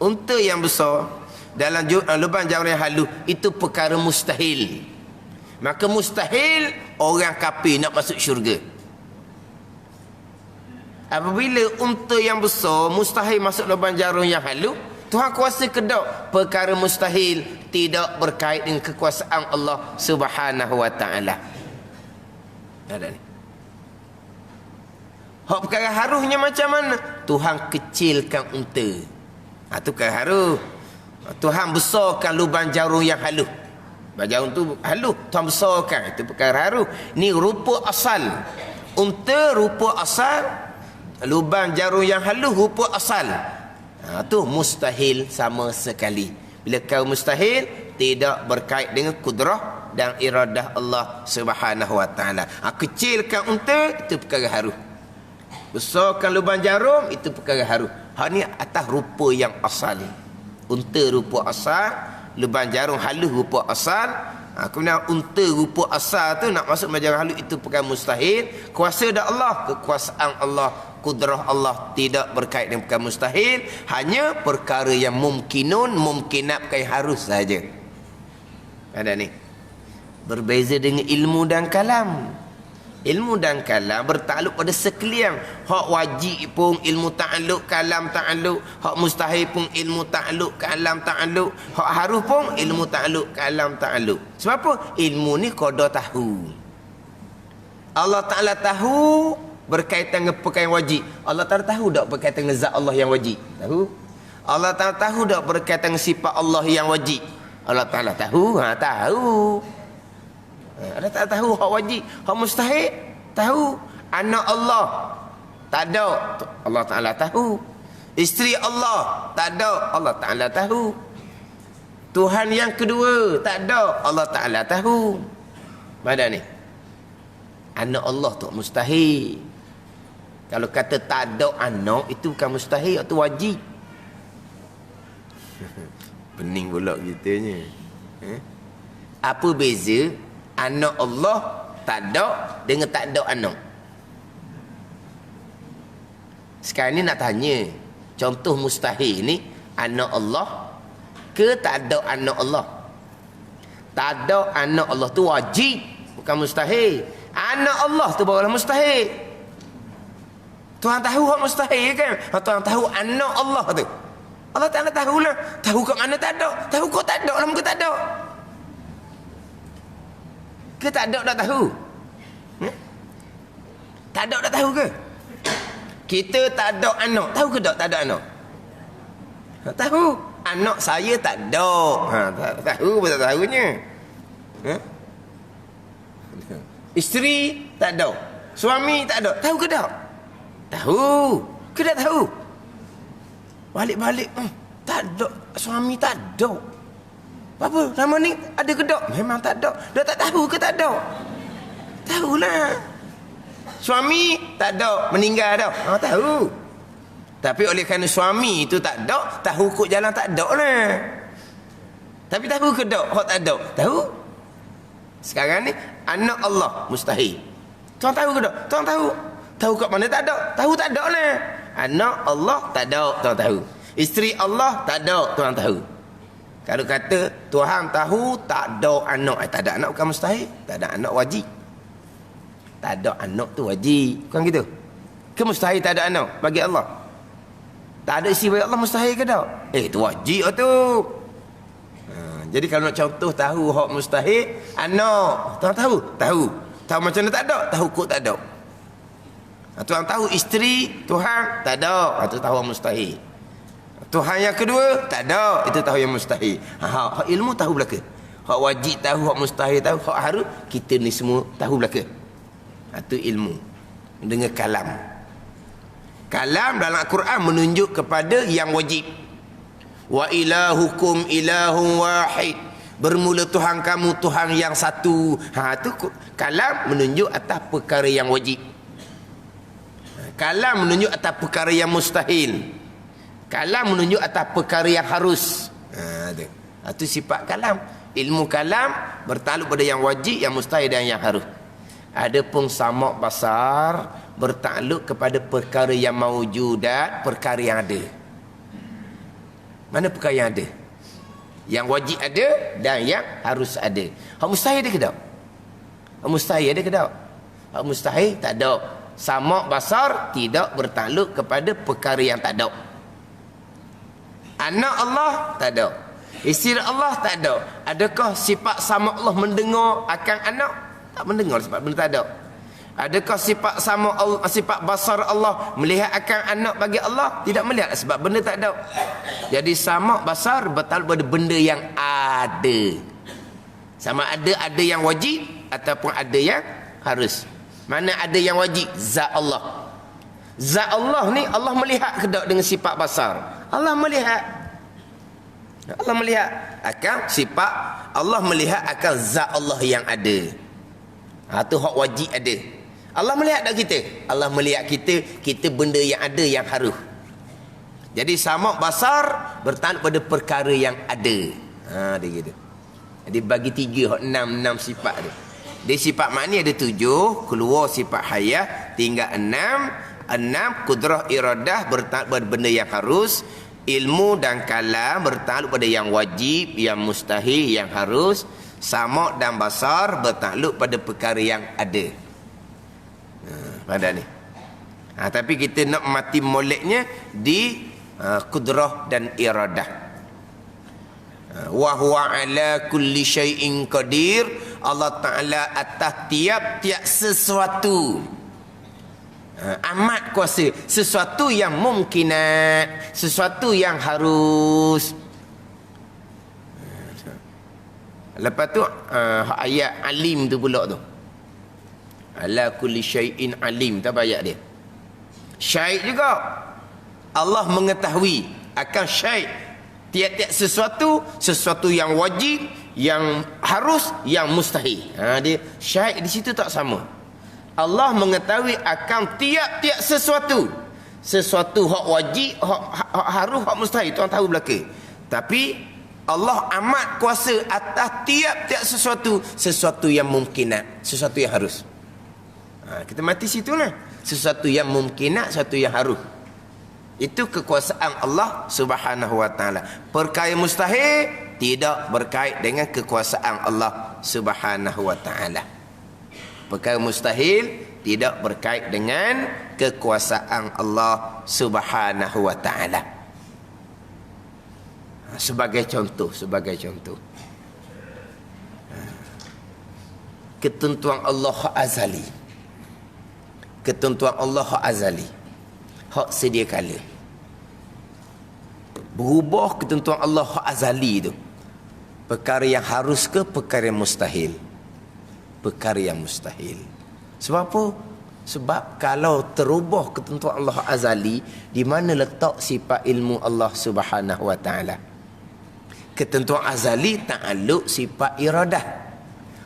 Unta yang besar dalam lubang jarum yang halus itu perkara mustahil. Maka mustahil orang kafir nak masuk syurga. Apabila unta yang besar mustahil masuk lubang jarum yang halus, Tuhan kuasa kedok perkara mustahil tidak berkait dengan kekuasaan Allah Subhanahu wa ta'ala. Ada ni. Hak perkara harusnya macam mana? Tuhan kecilkan unta. Itu perkara harus. Tuhan besarkan lubang jarum yang halus. Lubang jarum tu halus, Tuhan besarkan. Itu perkara harus. Ni rupa asal. Unta rupa asal. Lubang jarum yang halus rupa asal. Tu mustahil sama sekali. Bila kau mustahil tidak berkait dengan kudrah dan iradah Allah Subhanahu wa ta'ala. Kecilkan unta itu perkara harus. Besarkan lubang jarum itu perkara harus. Hak ni atas rupa yang asal. Unta rupa asal, lubang jarum halus rupa asal, Kemudian unta rupa asal tu nak masuk majlis halus itu perkara mustahil. Kuasa dak Allah, kekuasaan Allah, kudrah Allah tidak berkait dengan perkara mustahil, hanya perkara yang mungkinun, mungkinat, bukan harus saja. Ada ni. Berbeza dengan ilmu dan kalam. Ilmu dan kalam bertakluk pada sekalian. Hak wajib pun ilmu ta'alluq, kalam ta'alluq. Hak mustahil pun ilmu ta'alluq, kalam ta'alluq. Hak harus pun ilmu ta'alluq, kalam ta'alluq. Sebab apa? Ilmu ni qada tahu. Allah Ta'ala tahu berkaitan dengan perkara yang wajib. Allah Ta'ala tahu tak berkaitan dengan zat Allah yang wajib? Tahu. Allah Ta'ala tahu tak berkaitan dengan sifat Allah yang wajib? Allah Ta'ala tahu. Tahu. Allah tak tahu hak wajib, hak mustahil tahu. Anak Allah tak ada, Allah Ta'ala tahu. Isteri Allah tak ada, Allah Ta'ala tahu. Tuhan yang kedua tak ada, Allah Ta'ala tahu. Mana ni? Anak Allah tu mustahil. Kalau kata tak ada anak, itu bukan mustahil, itu wajib. Pening pula kitanya. Apa beza anak Allah tak ada dengan tak ada anak? Sekarang ni nak tanya, contoh mustahil ni, anak Allah ke tak ada anak Allah? Tak ada anak Allah tu wajib, bukan mustahil. Anak Allah tu barulah mustahil. Tuhan tahu hak mustahil kan? Tuhan tahu anak Allah tu. Allah Ta'ala tahulah. Tahu kat mana tak ada? Tahu kau tak ada lah, muka tak ada. Ke tak ada dah tahu? Tak ada dah tahu ke? Kita tak ada anak, tahu ke tak ada anak? Tahu. Anak saya tak ada. Tak tahu pun tak tahunya. Isteri tak ada. Suami tak ada. Tahu ke tak? Tahu. Ke tak tahu? Balik-balik, tak ada. Suami tak ada. Apa? Nama ni ada ke tak? Memang tak ada. Dah tak tahu ke tak ada? Tahulah. Suami tak ada, meninggal dah. Tahu. Tapi oleh kerana suami itu tak ada, tahu kok jalan tak ada lah. Tapi tahu ke tak? Hak tak ada. Tahu. Sekarang ni anak Allah mustahil. Tuan tahu ke tak? Tuan tahu. Tahu kat mana tak ada? Tahu tak ada lah. Anak Allah tak ada, tuan tahu. Isteri Allah tak ada, tuan tahu. Kalau kata Tuhan tahu tak ada anak, tak ada anak bukan mustahil, tak ada anak wajib. Tak ada anak tu wajib, bukan gitu? Ke mustahil tak ada anak bagi Allah? Tak ada isteri bagi Allah mustahil ke tak? Tu wajib tu. Jadi kalau nak contoh tahu hak mustahil, anak, tuan tahu? Tahu. Tahu macam mana tak ada? Tahu kok tak ada. Tuhan tahu isteri Tuhan tak ada, itu tahu mustahil. Tuhan yang kedua tak ada, itu tahu yang mustahil. Hak ilmu tahu belaka. Hak wajib tahu, hak mustahil tahu, hak harus kita ni semua tahu belaka. Itu ilmu dengan kalam. Kalam dalam Al-Quran menunjuk kepada yang wajib. Wa ilahukum ilahun wahid. Bermula Tuhan kamu Tuhan yang satu. Itu kalam menunjuk atas perkara yang wajib. Kalam menunjuk atas perkara yang mustahil. Kalam menunjuk atas perkara yang harus. Itu sifat kalam. Ilmu kalam bertakluk pada yang wajib, yang mustahil dan yang harus. Adapun samak basar bertakluk kepada perkara yang maujudat, perkara yang ada. Mana perkara yang ada? Yang wajib ada dan yang harus ada. Hak mustahil ada ke tak? Hak mustahil ada ke tak? Hak mustahil tak ada. Samak basar tidak bertakluk kepada perkara yang tak ada. Anak Allah tak ada. Isteri Allah tak ada. Adakah sifat sama Allah mendengar akan anak? Tak mendengar sebab benda tak ada. Adakah sifat sama Allah, sifat basar Allah melihat akan anak bagi Allah? Tidak melihat sebab benda tak ada. Jadi sama basar bertakluk pada benda yang ada. Sama ada yang wajib ataupun ada yang harus. Mana ada yang wajib? Zat Allah. Zat Allah ni Allah melihat ke tak dengan sifat basar? Allah melihat. Allah melihat akan sifat, Allah melihat akan zat Allah yang ada. Itu hak wajib ada. Allah melihat tak kita? Allah melihat kita benda yang ada yang harus. Jadi samak basar bertakluk pada perkara yang ada. Dia gitu. Dia bagi 3 hak 6 sifat tu. Dia sifat makni ada 7, keluar sifat hayah tinggal 6 kudrah iradah bertakluk pada benda yang harus, ilmu dan kalam bertakluk pada yang wajib, yang mustahil, yang harus, sama' dan basar bertakluk pada perkara yang ada. Pada ni. Tapi kita nak mati moleknya di kudrah dan iradah. Wa huwa ala kulli syai'in qadir. Allah Ta'ala atas tiap-tiap sesuatu amat kuasa. Sesuatu yang mungkinat, sesuatu yang harus. Lepas tu ayat alim tu pula tu. Ala kulli syai'in alim. Tak apa ayat dia. Syai' juga. Allah mengetahui akan syai'. Tiap-tiap sesuatu yang wajib, yang harus, yang mustahil. Dia syai' di situ tak sama. Allah mengetahui akan tiap-tiap sesuatu. Sesuatu hak wajib, hak harus, hak mustahil. Tuan tahu belaka. Tapi Allah amat kuasa atas tiap-tiap sesuatu yang mungkinat, sesuatu yang harus. Kita mati situlah. Sesuatu yang mungkinat, sesuatu yang harus. Itu kekuasaan Allah Subhanahu wa taala. Perkara mustahil tidak berkait dengan kekuasaan Allah Subhanahu wa taala. Perkara mustahil tidak berkait dengan kekuasaan Allah Subhanahu wa taala. Sebagai contoh. Ketentuan Allah hak azali. Ketentuan Allah hak azali. Hak sedia kala. Berubah ketentuan Allah hak azali tu. Perkara yang harus ke perkara yang mustahil? Perkara yang mustahil. Sebab apa? Sebab kalau terubah ketentuan Allah hak azali, di mana letak sifat ilmu Allah Subhanahu wa taala? Ketentuan azali ta'alluq sifat iradah.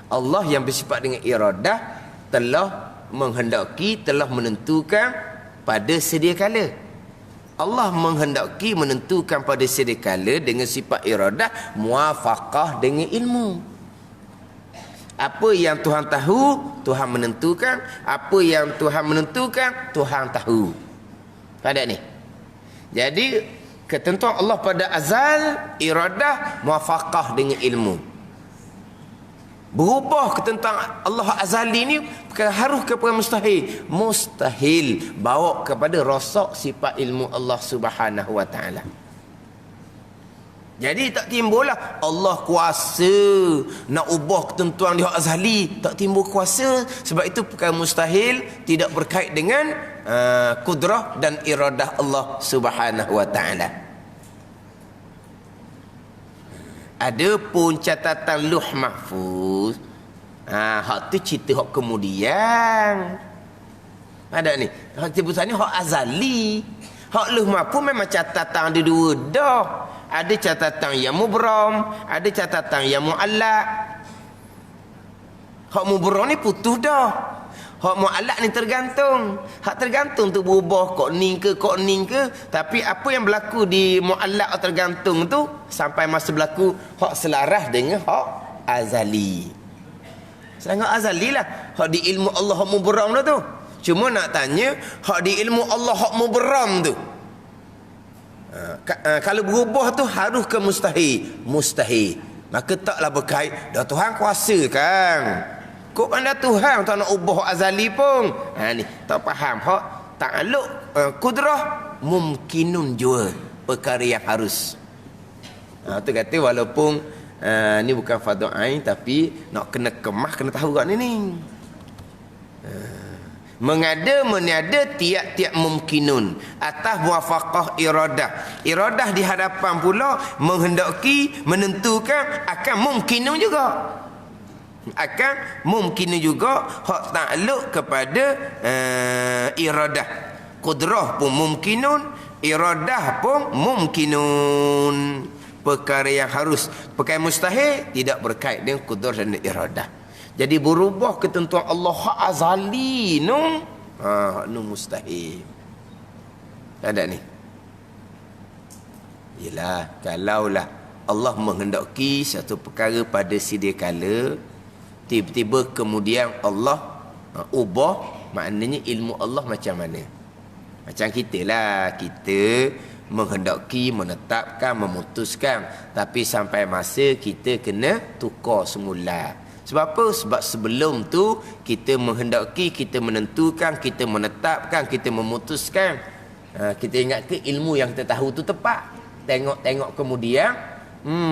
Allah yang bersifat dengan iradah telah menghendaki, telah menentukan pada sedia kala. Allah menghendaki menentukan pada sedia kala dengan sifat iradah muafaqah dengan ilmu. Apa yang Tuhan tahu, Tuhan menentukan. Apa yang Tuhan menentukan, Tuhan tahu. Pada ni. Jadi ketentuan Allah pada azal, iradah muafaqah dengan ilmu. Berubah ketentuan Allah azali ni harus kepada mustahil. Mustahil bawa kepada rosak sifat ilmu Allah Subhanahu wa taala. Jadi tak timbullah Allah kuasa nak ubah ketentuan dia azali, tak timbul kuasa. Sebab itu perkara mustahil tidak berkait dengan kudrah dan iradah Allah Subhanahu wa taala. Ada pun catatan Lauh Mahfuz. Hak tu cerita hak kemudian. Ada ni. Hak sebutan ni hak azali. Hak Lauh Mahfuz memang catatan ada 2 dah. Ada catatan yang mubram, ada catatan yang muallaq. Hak mubram ni putus dah. Hak muallaq ni tergantung. Hak tergantung tu berubah kok ning ke. Tapi apa yang berlaku di muallaq tergantung tu sampai masa berlaku hak selaras dengan hak azali. Sangat azali lah. Hak di ilmu Allah hak mubram dah tu. Cuma nak tanya hak di ilmu Allah hak mubram tu. Kalau berubah tu harus ke mustahil. Maka taklah berkait dah Tuhan kuasa kan. Kok anda Tuhan tak nak ubah azali pun. Ni tak faham. Hak ta'alluq kudrah mumkinun jua. Perkara yang harus. Tu kata walaupun ni bukan fardu ain tapi nak kena kemah kena tahu kat ni. Mengada meniada tiap-tiap mumkinun atas muafaqah iradah. Iradah di hadapan pula menghendaki menentukan akan mumkinun juga. Akan mungkin juga hak takluk kepada iradah. Qudrah pun mumkinun, iradah pun mumkinun. Perkara yang harus, perkara mustahil tidak berkait dengan qudrah dan iradah. Jadi berubah ketentuan Allah hak azali nu nu mustahil. Ada ni. Yalah, kalaulah Allah menghendaki satu perkara pada sedia kala, tiba-tiba kemudian Allah ubah, maknanya ilmu Allah macam mana? Macam kita lah, kita menghendaki, menetapkan, memutuskan, tapi sampai masa kita kena tukar semula. Sebab apa? Sebab sebelum tu kita menghendaki, kita menentukan, kita menetapkan, kita memutuskan. Kita ingat ke ilmu yang kita tahu tu tepat? Tengok-tengok kemudian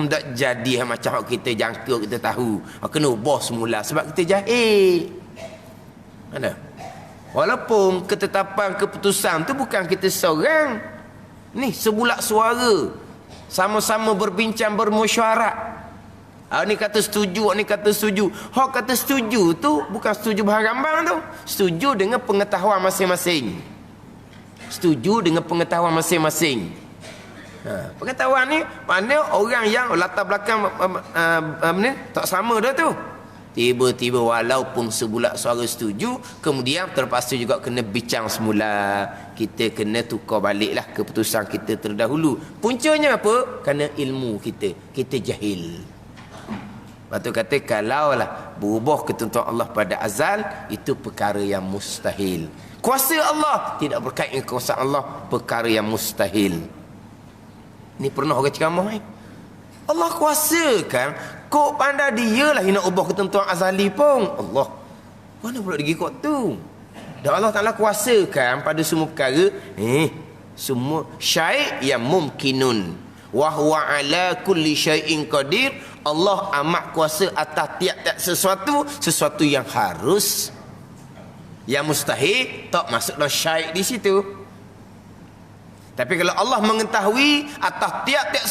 tak jadi macam kita jangka, kita tahu. Kena ubah semula sebab kita jahil. Mana? Walaupun ketetapan keputusan tu bukan kita seorang. Ni sebulat suara, sama-sama berbincang, bermesyuarat. Ni kata setuju, ni kata setuju. Hak kata setuju tu bukan setuju berharambang tu. Setuju dengan pengetahuan masing-masing. Setuju dengan pengetahuan masing-masing. Pengetahuan ni mana orang yang latar belakang tak sama dah tu. Tiba-tiba walaupun sebulat suara setuju, kemudian terpaksa juga kena bincang semula. Kita kena tukar baliklah keputusan kita terdahulu. Puncanya apa? Kerana ilmu kita jahil. Lepas tu kata, kalaulah berubah ketentuan Allah pada azal, itu perkara yang mustahil. Kuasa Allah tidak berkait dengan kuasa Allah, perkara yang mustahil. Ni pernah orang ceramah Allah kuasa kan, kok pandai dia lah nak ubah ketentuan azali pun. Allah, mana pula dia kot tu? Dan Allah Ta'ala kuasakan pada semua perkara, semua syai' yang mumkinun. Wa huwa ala kulli syai'in qadir. Allah amat kuasa atas tiap-tiap sesuatu yang harus. Yang mustahil tak masuk dalam syai' di situ. Tapi kalau Allah mengetahui atas tiap-tiap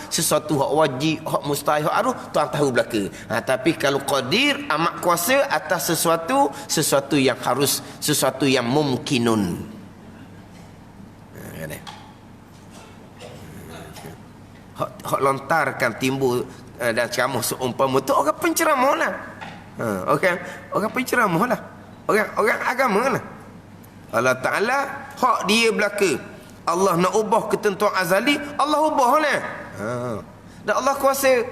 sesuatu hak wajib, hak mustahil, hak harus, Tuhan tahu belaka. Tapi kalau qadir, amat kuasa atas sesuatu yang harus, sesuatu yang mumkinun. Hak lontarkan timbul dan ceramah seumpama tu orang penceramah lah. Orang penceramah lah. Orang agama lah. Allah Ta'ala hak dia belaka. Allah nak ubah ketentuan azali, Allah ubah lah. Dan Allah kuasa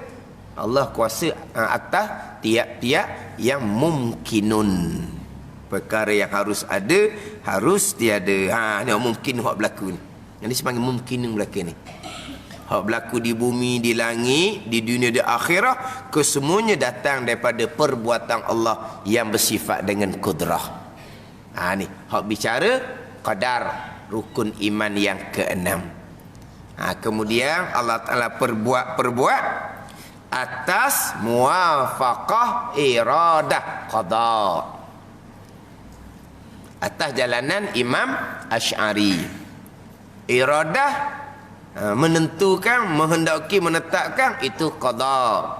atas tiap-tiap yang mumkinun. Perkara yang harus ada, harus tiada. Ni mungkin hak berlaku ni. Yang ni sepanggil mumkinun berlaku ni. Hak berlaku di bumi, di langit, di dunia, di akhirat, kesemuanya datang daripada perbuatan Allah yang bersifat dengan kudrah. Ni hak bicara qadar, rukun iman yang keenam. Kemudian Allah Ta'ala perbuat atas muwafaqah iradah qada, atas jalanan Imam Asy'ari. Iradah menentukan, menghendaki, menetapkan, itu qada.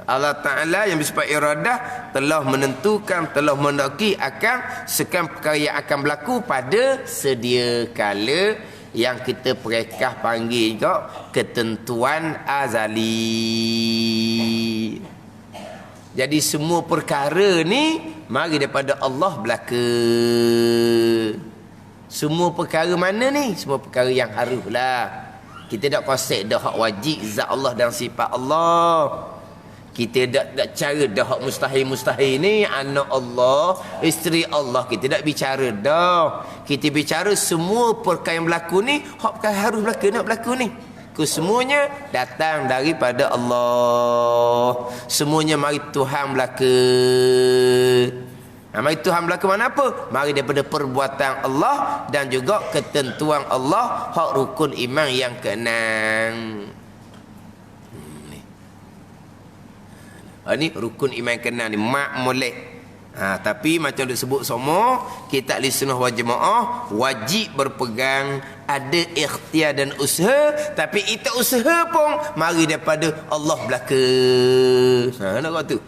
Allah Ta'ala yang bersifat iradah telah menentukan, telah menghendaki akan sekian perkara yang akan berlaku pada sedia kala, yang kita perekah panggil juga ketentuan azali. Jadi semua perkara ni mari daripada Allah belaka. Semua perkara mana ni? Semua perkara yang haruslah. Kita tak konsep dah hak wajib zat Allah dan sifat Allah. Kita tak cara dah hak mustahil ni, anak Allah, isteri Allah, kita tak bicara dah. Kita bicara semua perkara yang berlaku ni, hak perkara harus berlaku, nak berlaku ni. Kesemuanya datang daripada Allah. Semuanya mari Tuhan belaka. Mari Tuhan belaka mana apa? Mari daripada perbuatan Allah dan juga ketentuan Allah, hak rukun iman yang keenam. Ni rukun iman keenam ni, mak molek. Tapi macam disebut semua, kita ahli sunnah wal jamaah wajib berpegang, ada ikhtiar dan usaha, tapi itu usaha pun mari daripada Allah belaka. Nak kata tu.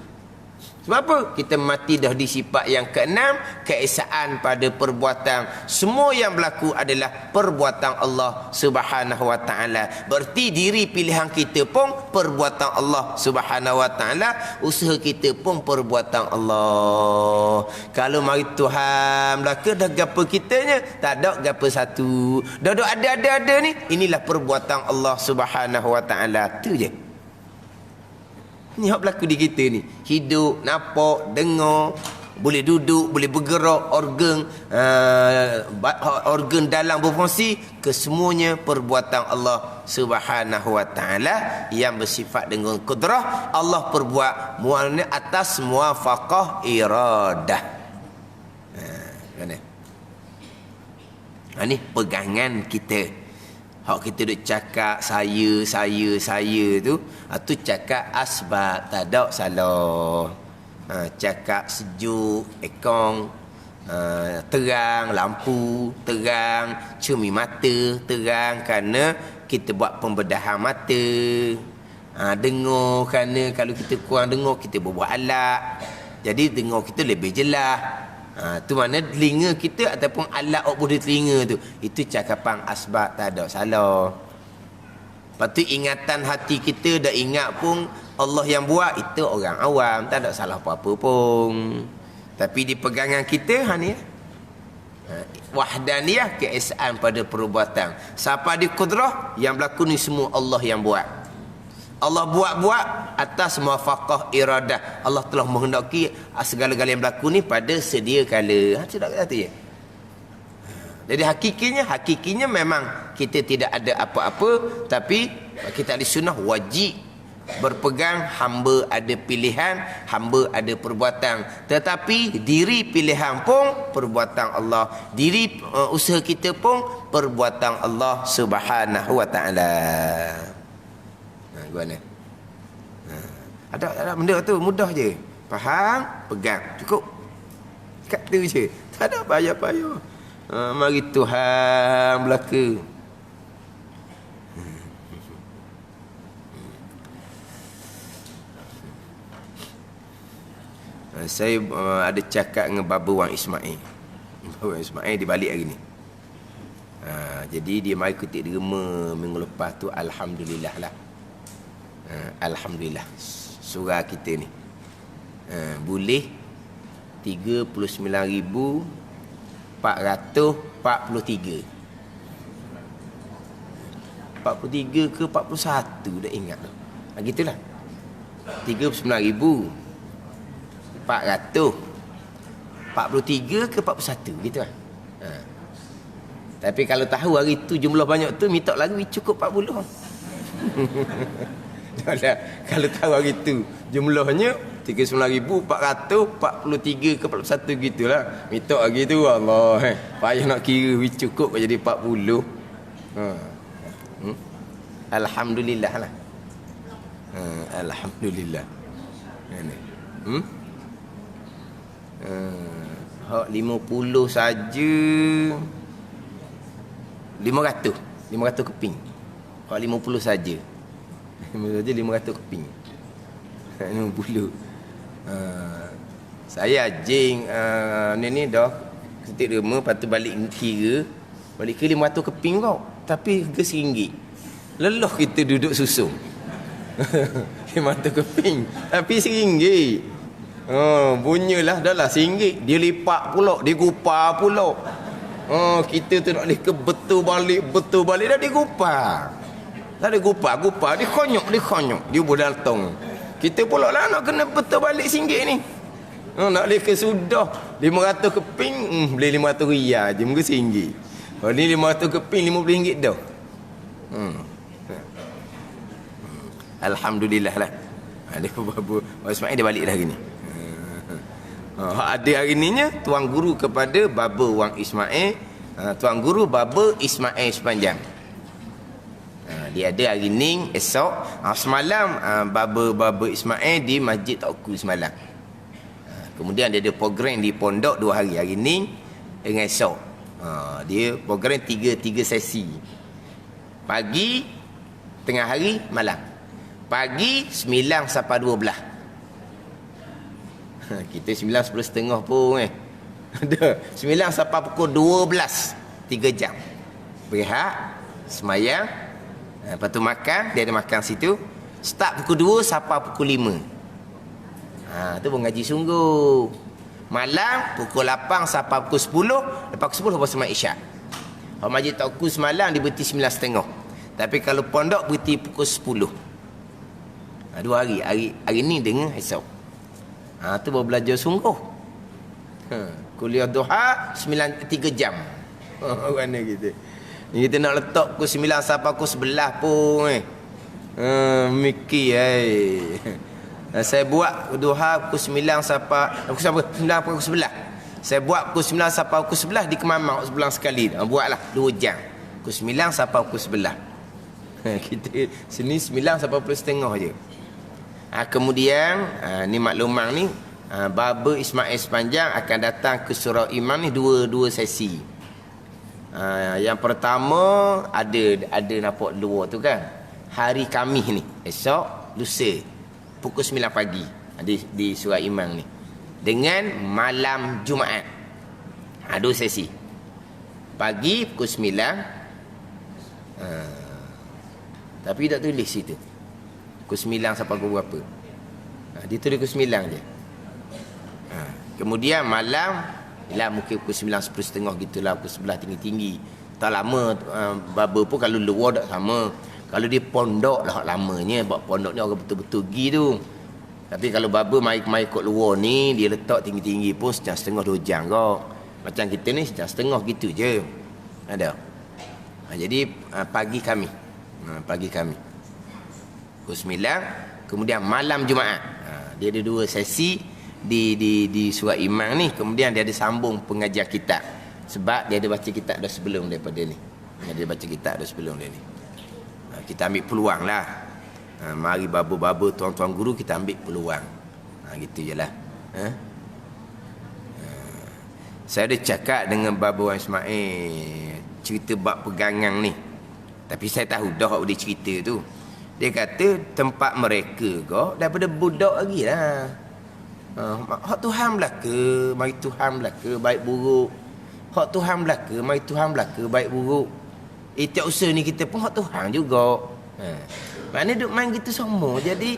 Sebab apa? Kita mati dah di sifat yang keenam, keesaan pada perbuatan. Semua yang berlaku adalah perbuatan Allah Subhanahu wa taala. Berarti diri pilihan kita pun perbuatan Allah Subhanahu wa taala, usaha kita pun perbuatan Allah. Kalau mari Tuhan belaka dah gapo kitanya, tak ada gapo satu. Dah ada ni, inilah perbuatan Allah Subhanahu wa taala. Tu je. Ni hak berlaku di kita ni. Hidup, nampak, dengar, boleh duduk, boleh bergerak, organ dalam berfungsi, kesemuanya perbuatan Allah Subhanahu wa taala yang bersifat dengan kudrah. Allah perbuat muanna atas muwafaqah iradah. Ni pegangan kita. Hak kita duk cakap saya tu, tu cakap asbab, tak ada salah. Cakap sejuk, ekong, terang, lampu, terang, cumi mata, terang kerana kita buat pembedahan mata. Dengar kerana kalau kita kurang dengar, kita berbuat alat. Jadi dengar kita lebih jelas. Tu mana telinga kita ataupun alat di telinga tu, itu cakapan asbab, tak ada salah. Lepas tu ingatan hati kita dah ingat pun Allah yang buat, itu orang awam, tak ada salah apa-apa pun. Tapi di pegangan kita ni wahdaniyah, keesaan pada perbuatan. Siapa di kudrah, yang berlaku ni semua Allah yang buat. Allah buat atas muwafaqah iradah. Allah telah menghendaki segala-galanya yang berlaku ni pada sedia kala. Tidak kata ya. Jadi hakikinya memang kita tidak ada apa-apa, tapi kita ahli sunnah wajib berpegang hamba ada pilihan, hamba ada perbuatan. Tetapi diri pilihan pun perbuatan Allah. Diri usaha kita pun perbuatan Allah Subhanahu wa taala. Gimana? Ada benda tu mudah je. Faham, pegang, cukup. Kat tu je. Tak ada payah-payah. Mari Tuhan belaka. Saya ada cakap dengan Baba Wang Ismail. Baba Wang Ismail dia balik hari ni. Jadi dia mari ketik derma minggu lepas tu, alhamdulillah lah. Alhamdulillah surah kita ni boleh 39,443 43 ke 41 dah ingat tu. Gitulah 39,443 ke 41 gitu lah. Tapi kalau tahu hari tu jumlah banyak tu, minta lagi cukup 40. Kalau tahu hari tu jumlahnya 39,443 ke 41 gitulah, minta lagi tu Allah payah nak kira, cukup jadi 40. Alhamdulillah lah. Alhamdulillah. Hak 50 saja 500 keping. Hak 50 saja. 500 keping. 50. Saya jing ni dah ketik derma, lepas tu balik kira 500 keping kau, tapi harga RM1. Lelah kita duduk susung. 500 keping tapi RM1. Bunyalah dah lah RM1. Dia lipat pula, dia gupar pula. Kita tu nak boleh ke betul balik dah digupar. Tak ada gupar, dia konyok, dia boleh datang. Kita pula lah nak kena betul balik RM1 ni. Nak boleh ke sudah 500 keping, beli RM500 je, muka RM1. Kalau ni 500 keping RM50 dah. Alhamdulillah lah. Dia Babu Ismail dia balik dah hari ni. Ada hari ni nya tuan guru kepada Baba Wang Ismail, tuan guru Baba Ismail Sepanjang. Dia ada hari ni, esok. Semalam Baba Ismail di Masjid Tauku semalam. Kemudian dia ada program di pondok 2 hari, hari ni dengan esok. Dia program 3 sesi. Pagi, tengah hari, malam. Pagi 9 sampai 12. Kita 9, 10.30 pun Ada 9 sampai pukul 12, 3 jam. Berehat, semayang, lepas tu makan, dia ada makan situ. Start pukul 2 sampai pukul 5. Tu pun ngaji sungguh. Malam pukul 8 sampai pukul 10, lepas pukul 10 lepas sembahyang Isyak. Kalau majlis takku semalam dia berhenti 9.30. Tapi kalau pondok berhenti pukul 10. 2 hari. Hari ni dengan esok. Tu baru belajar sungguh. Kuliah duha 3 jam. Mana kita? Ni kita nak letak pukul 9 sampai pukul 11 pun mikir saya buat duha pukul 9 sampai pukul 9 pukul 11. Saya buat pukul 9 sampai pukul 11 di Kemamang sebulan sekali. Buatlah 2 jam. Pukul 9 sampai pukul 11. Kita sini 9 sampai pukul 10.30 je. Kemudian ni maklumang ni Baba Ismail Sepanjang akan datang ke Surau Imam ni dua sesi. Yang pertama ada nampak luar tu kan. Hari Khamis ni, esok lusa pukul 9 pagi di Surau Imam ni. Dengan malam Jumaat. 2 sesi. Pagi pukul 9. Tapi tak tulis situ. Pukul 9 sampai pukul berapa. Dia tulis pukul 9 je. Kemudian malam lah mungkin pukul 9, 10.30 gitulah, pukul 11 tinggi-tinggi. Tak lama baba pun kalau luar tak sama. Kalau dia pondok lah lamanya. Sebab pondok ni orang betul-betul pergi tu. Tapi kalau baba mai ikut luar ni, dia letak tinggi-tinggi pun sejam setengah 2 jam kok. Macam kita ni sejam setengah gitu je. Ada. Jadi pagi kami. Pagi kami. Pukul 9. Kemudian malam Jumaat. Dia ada 2 sesi di Surau Imam ni. Kemudian dia ada sambung pengajian kitab. Sebab dia ada baca kitab dah sebelum daripada ni. Dia ada baca kitab dah sebelum dia ni. Kita ambil peluang lah. Mari baba-baba tuan-tuan guru kita ambil peluang. Gitu je lah. Saya ada cakap dengan Baba Wan Ismail cerita bab pegangan ni. Tapi saya tahu dah dia cerita tu. Dia kata tempat mereka kok daripada budak lagi lah. Hak Tuhan belaka, mari Tuhan belaka baik buruk. Hak Tuhan belaka, mari Tuhan belaka baik buruk. Tak usah ni kita pun hak Tuhan juga. Mana duk main gitu semua. Jadi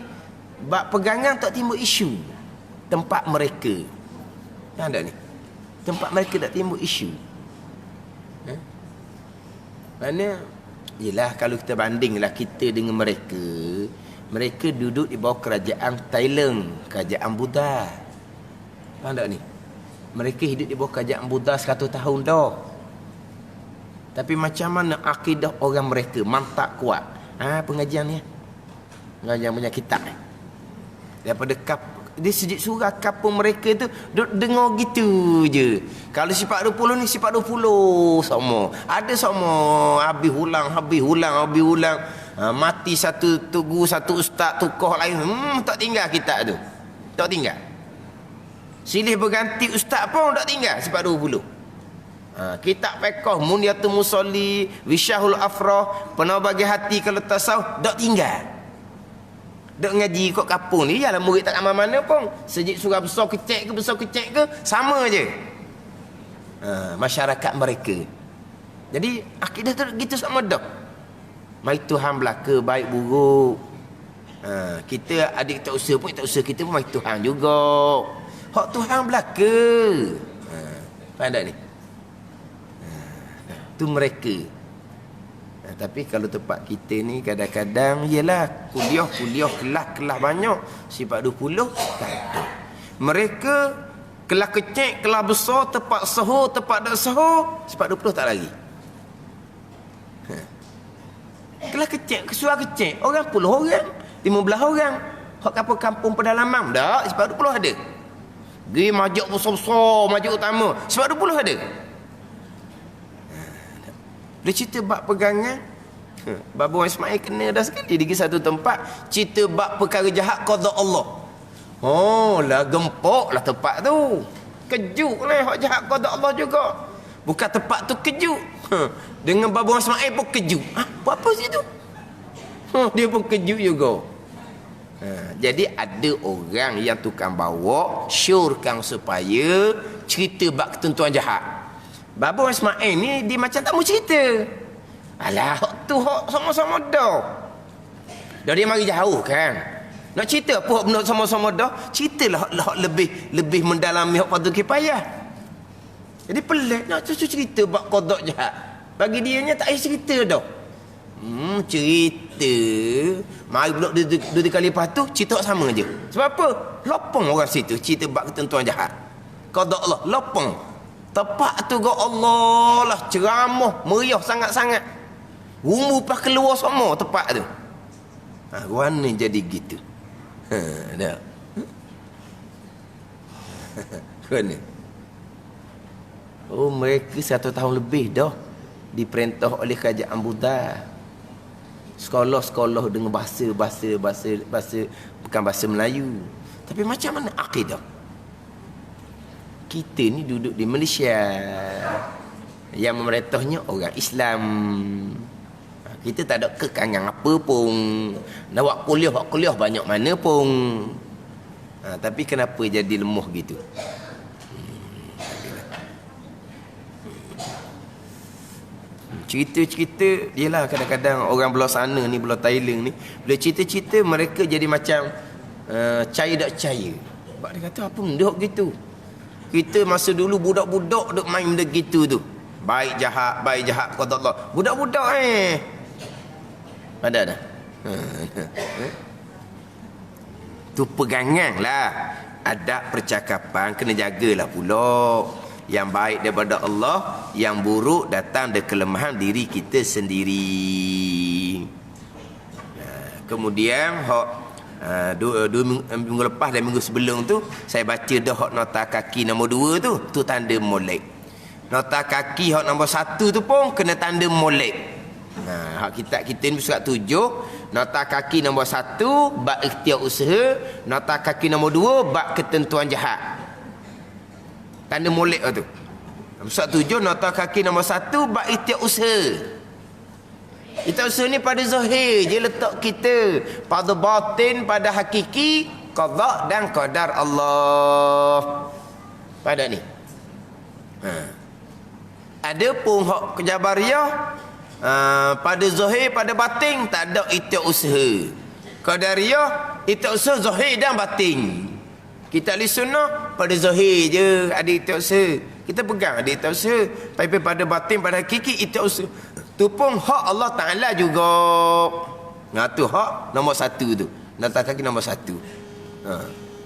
bab pegangan tak timbul isu tempat mereka. Ada ni. Tempat mereka tak timbul isu. Mana yelah kalau kita bandinglah kita dengan mereka. Mereka duduk di bawah kerajaan Thailand, kerajaan Buddha. Faham tak ni? Mereka hidup di bawah kerajaan Buddha 100 tahun dah. Tapi macam mana akidah orang mereka mantap kuat. Pengajian ni. Pengajian punya kitab ni. Daripada dia sejak surah kapung mereka tu duduk dengar gitu je. Kalau sifat 20 ni sifat 20 sama. Ada sama habis ulang. Mati satu guru, satu ustaz, tokoh lain. Tak tinggal kitab tu. Tak tinggal. Silih berganti ustaz pun tak tinggal sifat 20. Kitab fiqh Munyatul Musalli, Wisyahul Afrah, Penuh Bagi Hati kalau tasawuf tak tinggal. Dok ngaji kat kampung ni ialah murid tak amal mana pun. Sejak surah besar kecil ke sama je. Masyarakat mereka. Jadi akidah tu gitu sama dah. Mai Tuhan belaka baik buruk. Kita adik tak usah pun tak usah kita pun mai Tuhan juga. Hak Tuhan belaka. Faham tak ni? Tu mereka. Tapi kalau tempat kita ni kadang-kadang ialah kuliah kelas banyak sifat 20 tak ada. Mereka kelas kecil, kelas besar, tempat sahur, tempat tak sahur sifat 20 tak lagi. Kelas kecil, kesuara kecil, orang 10 orang, 15 orang. Hak kampung pedalaman tak sifat 20 ada. Pergi majlis besar-besar, majlis utama sifat 20 ada. Dia cerita bab pegangan. Baba Wan Ismail kena dah sekali di satu tempat cerita bab perkara jahat qada Allah. Lah gempok lah tempat tu. Kejut lah hak jahat qada Allah juga. Bukan tempat tu kejut. Dengan Baba Wan Ismail pun kejut. Buat apa situ? Dia pun kejut juga. Jadi ada orang yang tukang bawa syorkan supaya cerita bab ketentuan jahat. Babo Ismail ni dia macam tak mau cerita. Alah, hak tu hak sama-sama dah. Dah dia mari jauh kan. Nak cerita apa hak benda sama-sama dah? Ceritalah hak lebih mendalami hak fardu kifayah. Jadi pelik nak cerita bab qada jahat. Bagi dia nya tak payah cerita dah. Cerita mari pula dua kali lepas tu cerita sama je. Sebab apa? Lopong orang situ cerita bab ketentuan jahat. Qada Allah lopong. Tepat tu go Allah lah ceramah meriah sangat-sangat. Rumah pas keluar semua tepat tu. Warna jadi gitu. Dah. Warna. Oh, mereka 1 tahun lebih dah diperintah oleh kerajaan Buddha. Sekolah-sekolah dengan bahasa bukan bahasa Melayu. Tapi macam mana akidah? Kita ni duduk di Malaysia. Yang memerintahnya orang Islam. Kita tak ada kekangan apa pun. Nak buat kuliah banyak mana pun. Tapi kenapa jadi lemah gitu? Cerita-cerita Yelah kadang-kadang orang belah sana ni, belah Thailand ni, bila cerita-cerita mereka jadi macam Percaya tak percaya. Sebab dia kata apa benda gitu. Kita masa dulu budak-budak duk main benda gitu tu. Baik jahat qada Allah. Budak-budak ada dah. Tu pegangan lah. Adab percakapan kena jagalah pula. Yang baik daripada Allah, yang buruk datang dari kelemahan diri kita sendiri. Kemudian dua minggu lepas dan minggu sebelum tu saya baca dah hak nota kaki nombor 2 tu tanda molek. Nota kaki hak nombor 1 tu pun kena tanda molek. Hak kitab kita ni surat 7, nota kaki nombor 1 bab ikhtiar usaha, nota kaki nombor 2 bab ketentuan jahat. Tanda molek tu. Surat 7 nota kaki nombor 1 bab ikhtiar usaha. Kita usaha ni pada zahir je letak kita. Pada batin, pada hakiki, qada dan qadar Allah. Pada ni. Ada pun hak kejabariyah, pada zahir, pada batin tak ada ikhtiar usaha. Qadariyah ikhtiar usaha zahir dan batin. Kita ahli sunnah pada zahir je ada ikhtiar usaha. Kita pegang ada ikhtiar usaha. Tapi pada batin, pada hakiki ikhtiar usaha. Tu pun hak Allah Ta'ala juga. Tu hak nombor 1 tu. Nota kaki nombor 1.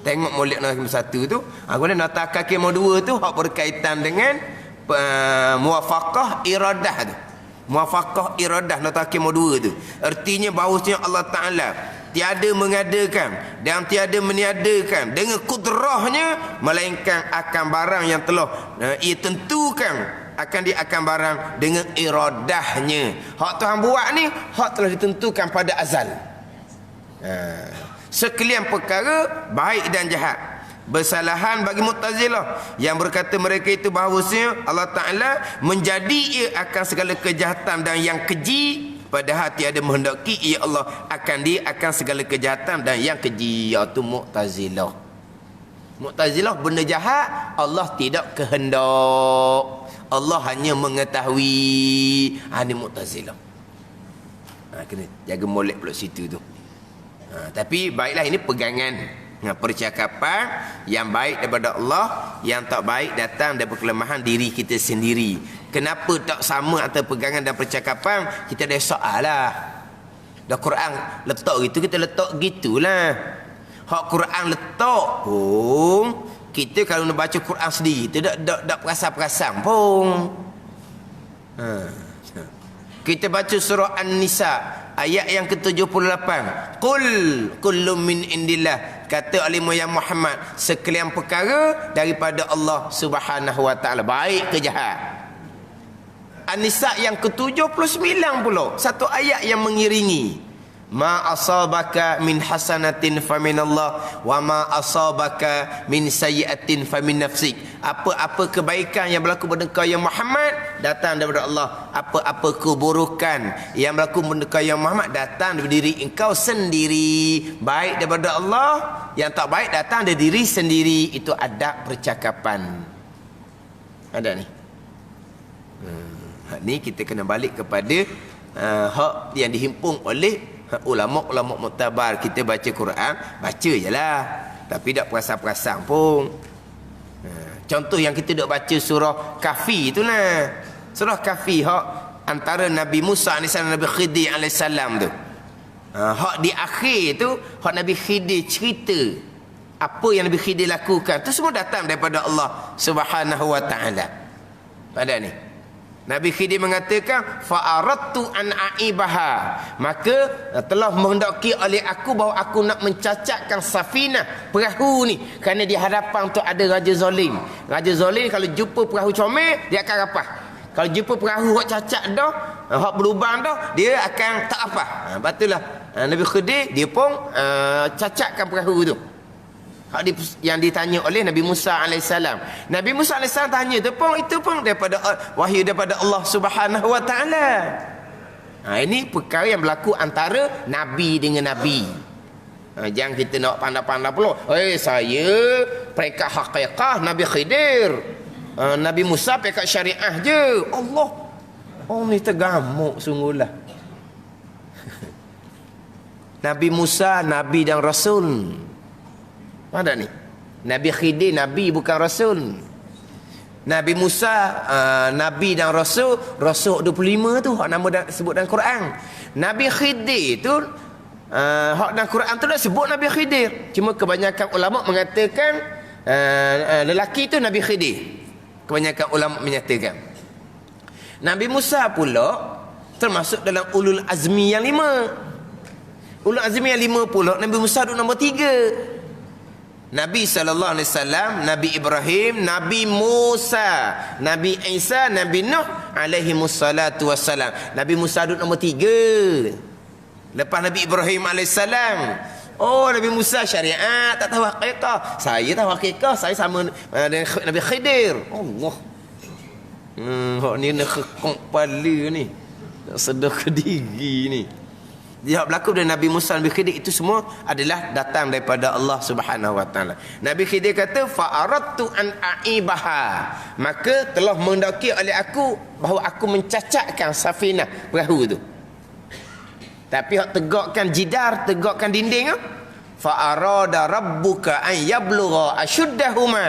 Tengok molek nombor 1 tu. Kemudian nota kaki nombor 2 tu hak berkaitan dengan muwafaqah iradah tu. Muwafaqah iradah nota kaki nombor 2 tu. Artinya bahawasanya Allah Ta'ala tiada mengadakan dan tiada meniadakan dengan kudrahnya melainkan akan barang yang telah ia tentukan akan barang dengan iradahnya. Hak Tuhan buat ni hak telah ditentukan pada azal. Sekalian perkara baik dan jahat. Bersalahan bagi Mu'tazilah yang berkata mereka itu bahawasanya Allah Ta'ala menjadi ia akan segala kejahatan dan yang keji, padahal tiada menghendaki ia Allah akan segala kejahatan dan yang keji. Iaitu Mu'tazilah. Mu'tazilah benda jahat Allah tidak kehendak. Allah hanya mengetahui. Ini Mu'tazilah. Kena jaga molek pula situ tu. Tapi baiklah ini pegangan percakapan yang baik daripada Allah, yang tak baik datang daripada kelemahan diri kita sendiri. Kenapa tak sama antara pegangan dan percakapan? Kita ada soal lah. Dah Quran letak gitu, kita letak gitulah. Hak Quran letak pun kita kalau nak baca Quran sendiri tak perasan-perasan pun. Kita baca surah An-Nisa ayat yang ke-78. Qul kullum min indillah. Kata alimah yang Muhammad, sekalian perkara daripada Allah Subhanahu wa taala, baik ke jahat. An-Nisa yang ke-79 pula, satu ayat yang mengiringi. Ma asabaka min hasanatin faminallah wa ma asabaka min sayyi'atin famin nafsik. Apa-apa kebaikan yang berlaku pada engkau ya Muhammad datang daripada Allah. Apa-apa keburukan yang berlaku pada yang Muhammad datang daripada diri engkau sendiri. Baik daripada Allah, yang tak baik datang dari diri sendiri. Itu adab percakapan. Ada ni. Ni kita kena balik kepada hak yang dihimpun oleh ulama-ulama muktabar. Kita baca Quran, baca je lah, tapi tak perasan-perasan pun. Contoh yang kita duk baca surah Kahfi tu lah. Surah Kahfi hak antara Nabi Musa AS dan Nabi Khidir AS tu. Hak di akhir tu hak Nabi Khidir cerita apa yang Nabi Khidir lakukan. Tu semua datang daripada Allah Subhanahu wa taala. Pada ni Nabi Khidir mengatakan fa'aradtu an aibaha, maka telah menghendaki oleh aku bahawa aku nak mencacatkan safinah, perahu ni, kerana di hadapan tu ada raja zalim. Raja zalim kalau jumpa perahu comel dia akan rapah. Kalau jumpa perahu hak cacat dah, hak berlubang dah, dia akan tak apa. Batulah Nabi Khidir dia pun cacatkan perahu tu. Yang ditanya oleh Nabi Musa AS. Nabi Musa AS tanya tu pun, itu pun daripada wahyu daripada Allah Subhanahu wa taala. Ini perkara yang berlaku antara Nabi dengan Nabi. Jangan kita nak pandai-pandai pula. Saya peringkat hakikat Nabi Khidir. Nabi Musa peringkat syariah je. Allah. Ni tergamuk sungguhlah. Nabi Musa Nabi dan Rasul. Ada ni. Nabi Khidir Nabi bukan Rasul. Nabi Musa Nabi dan Rasul. Rasul 25 tu hak nama sebut dalam Quran. Nabi Khidir tu hak dalam Quran tu dah sebut Nabi Khidir. Cuma kebanyakan ulama mengatakan lelaki tu Nabi Khidir. Kebanyakan ulama menyatakan. Nabi Musa pula termasuk dalam ulul azmi yang 5. Ulul azmi yang 5 pula Nabi Musa duduk nombor 3. Nabi SAW, Nabi Ibrahim, Nabi Musa, Nabi Isa, Nabi Nuh alaihi wassalatu wassalam. Nabi Musa duduk nombor 3. Lepas Nabi Ibrahim AS. Nabi Musa syariat, tak tahu hakikat. Saya tahu hakikat, saya sama dengan Nabi Khidir. Allah. Hak ni nak kekong kepala ni. Nak sedar ke diri ni. Dia berlaku dari Nabi Musa dan Nabi Khidir itu semua adalah datang daripada Allah Subhanahu wa taala. Nabi Khidir kata fa'aradtu an aibaha, maka telah menghendaki oleh aku bahawa aku mencacatkan safinah, perahu tu. Tapi hak tegakkan jidar, tegakkan dinding tu, fa'arada rabbuka an yablugha ashuddahuma.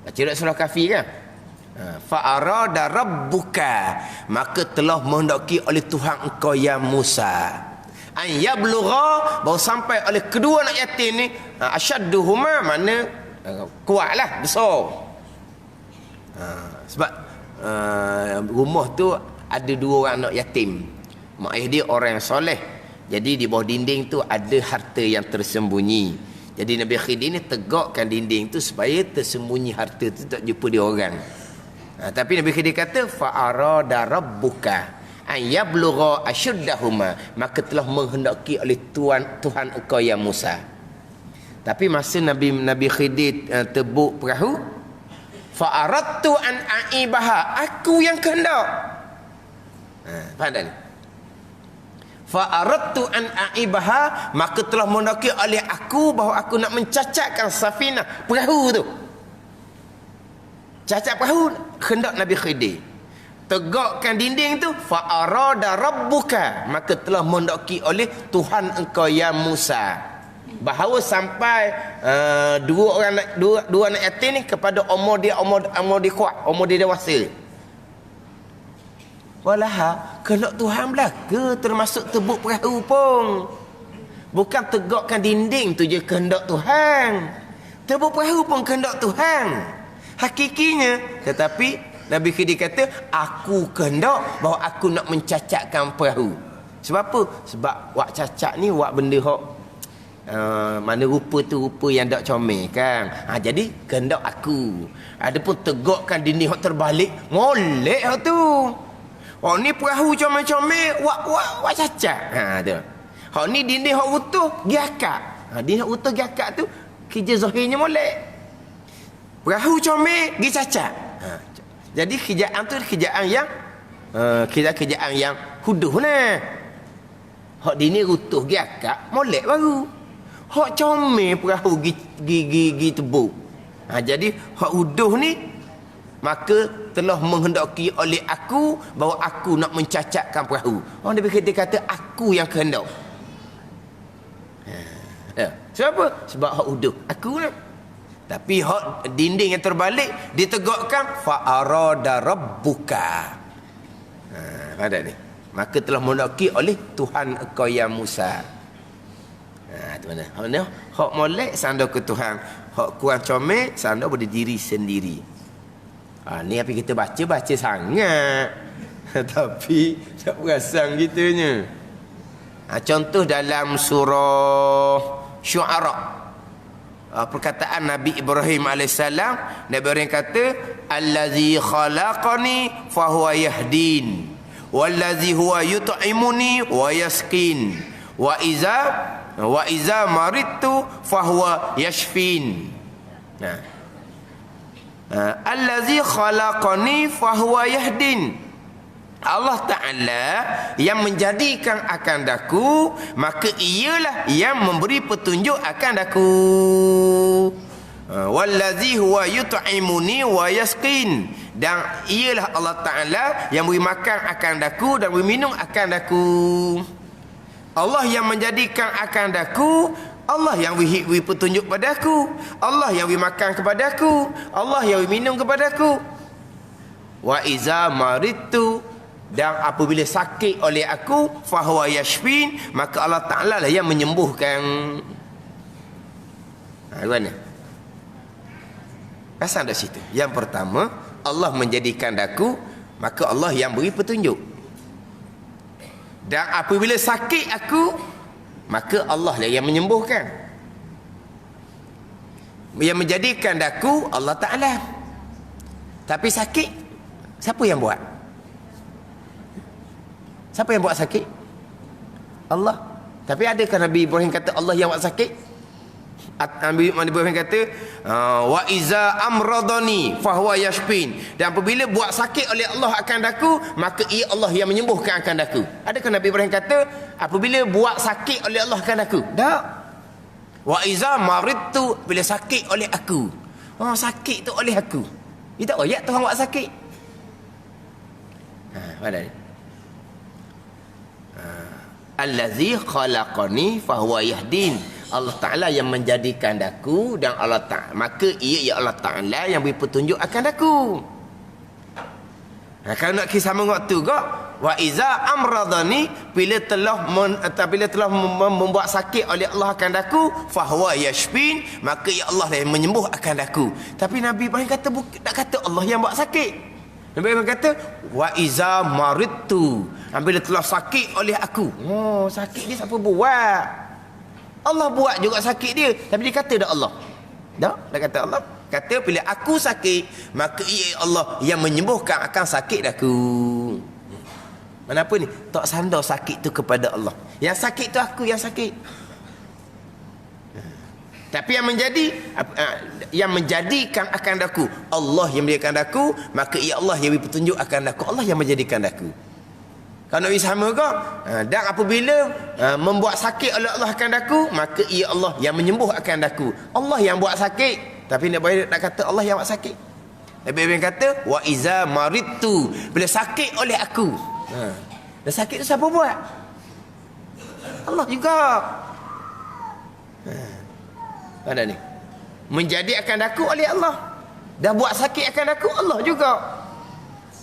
Baca dak surah Kahfi kan? Fa'arada rabbuka, maka telah menghendaki oleh Tuhan engkau ya Musa an yablugha, bahawa sampai oleh kedua anak yatim ni asyadduhuma, mana kuatlah, besar. Sebab rumah tu ada 2 orang anak yatim. Mak ayah dia orang yang soleh, jadi di bawah dinding tu ada harta yang tersembunyi. Jadi Nabi Khidir ni tegakkan dinding tu supaya tersembunyi harta tu, tak jumpa dia orang. Tapi Nabi Khidir kata fa'arada rabbuka an yablugha ashuddahuma, maka telah menghendaki oleh Tuhan engkau ya Musa. Tapi masa Nabi Khidir tebuk perahu, fa'aradtu an aibaha, aku yang kehendak. Faham tak ni? Fa'aradtu an aibaha, maka telah menghendaki oleh aku bahawa aku nak mencacatkan safinah, perahu tu. Cacat perahu hendak Nabi Khidir. Tegakkan dinding tu fa'arada rabbuka, maka telah menghendaki oleh Tuhan engkau ya Musa, bahawa sampai dua anak yatim ni kepada umur dia kuat, umur dia dewasa. Walaha kehendak Tuhan belaka, termasuk tebuk perahu pun. Bukan tegakkan dinding tu je kehendak Tuhan, tebuk perahu pun kehendak Tuhan hakikinya. Tetapi Nabi Khidir kata aku kehendak bahawa aku nak mencacatkan perahu. Sebab apa? Sebab wak cacat ni wak benda hok mana rupa tu rupa yang tak comel kan. Jadi kehendak aku. Adapun tegakkan dinding hok terbalik, molek hok tu. Ni perahu comel-comel wak cacat. Tu. Hok ni dinding hok utuh giakak. Dinding hok utuh giakak tu kerja zahirnya molek. Perahu comel pergi cacat. Jadi kerjaan tu kerjaan yang kerjaan yang huduh nah. Hak dini rutuh gi akak molek baru. Hak comel perahu gi tebu. Jadi hak huduh ni maka telah menghendaki oleh aku bahawa aku nak mencacatkan perahu. Orang dia kata aku yang kehendak. Sebab sebab hak huduh aku nak. Tapi hak dinding yang terbalik ditegakkan fa arada rabbuka. Ada ni. Maka telah menghendaki oleh Tuhan engkau ya Musa. Tu mana? Hak molek sanda ke Tuhan. Hak kurang comel sanda pada diri sendiri. Ni apa kita baca sangat. Tapi tak perasan gitunya. Contoh dalam surah Syu'ara. Perkataan Nabi Ibrahim AS. Nabi Ibrahim kata, Allazi khalaqani fahuwa yahdin. Wallazi huwa yut'imuni wa yasqin. Wa iza maridtu fahuwa yashfin. Allazi khalaqani fahuwa yahdin. Allah Ta'ala yang menjadikan akan daku, maka ialah yang memberi petunjuk akan daku. Wallazi huwa yut'imuni wa yasqin. Dan ialah Allah Ta'ala yang beri makan akan daku dan beri minum akan daku. Allah yang menjadikan akan daku, Allah yang beri petunjuk padaku, Allah yang beri makan kepadaku, Allah yang beri minum kepadaku. Wa iza maridtu, dan apabila sakit oleh aku, fahuwa yashfin, maka Allah Ta'ala lah yang menyembuhkan. Mana? Pasal kat situ. Yang pertama, Allah menjadikan daku, maka Allah yang beri petunjuk. Dan apabila sakit aku, maka Allah lah yang menyembuhkan. Yang menjadikan daku Allah Ta'ala. Tapi sakit, siapa yang buat? Siapa yang buat sakit? Allah. Tapi adakah Nabi Ibrahim kata Allah yang buat sakit? Nabi Ibrahim kata wa iza amradani fahuwa yashfin. Dan apabila buat sakit oleh Allah akan daku, maka ia Allah yang menyembuhkan akan daku. Adakah Nabi Ibrahim kata apabila buat sakit oleh Allah akan daku? Tak. Wa iza maridtu, bila sakit oleh aku. Sakit tu oleh aku. Dia tak ayat Tuhan buat sakit. Mana ni? Allazi khalaqani fahuwa yahdin. Allah Ta'ala yang menjadikan daku, dan Allah Ta'ala, maka ia Allah Ta'ala yang beri petunjuk akan daku. Kalau nak kisah waktu kok, wa iza amradani, bila telah membuat sakit oleh Allah akan daku, fahuwa yashfin, maka ia Allah yang menyembuh akan daku. Tapi Nabi Ibrahim kata tak kata Allah yang buat sakit. Nabi Ibrahim kata wa iza maridtu, bila telah sakit oleh aku. Sakit dia siapa buat? Allah buat juga sakit dia, tapi dia kata dah Allah. Dah kata Allah. Kata bila aku sakit, maka ia Allah yang menyembuhkan akan sakit aku. Mana apa ni? Tak sandar sakit tu kepada Allah. Yang sakit tu aku yang sakit. Tapi yang menjadikan akan daku, Allah yang menjadikan daku, maka ia Allah yang beri petunjuk akan daku. Allah yang menjadikan daku. Kalau nak sama ke? Dan apabila membuat sakit oleh Allah akan daku, maka ia Allah yang menyembuh akan daku. Allah yang buat sakit. Tapi nak kata Allah yang buat sakit. Nabi Ibrahim kata, wa iza maridtu, bila sakit oleh aku. Dan sakit tu siapa buat? Allah juga. Ada ni. Menjadi akan daku oleh Allah. Dan buat sakit akan daku Allah juga.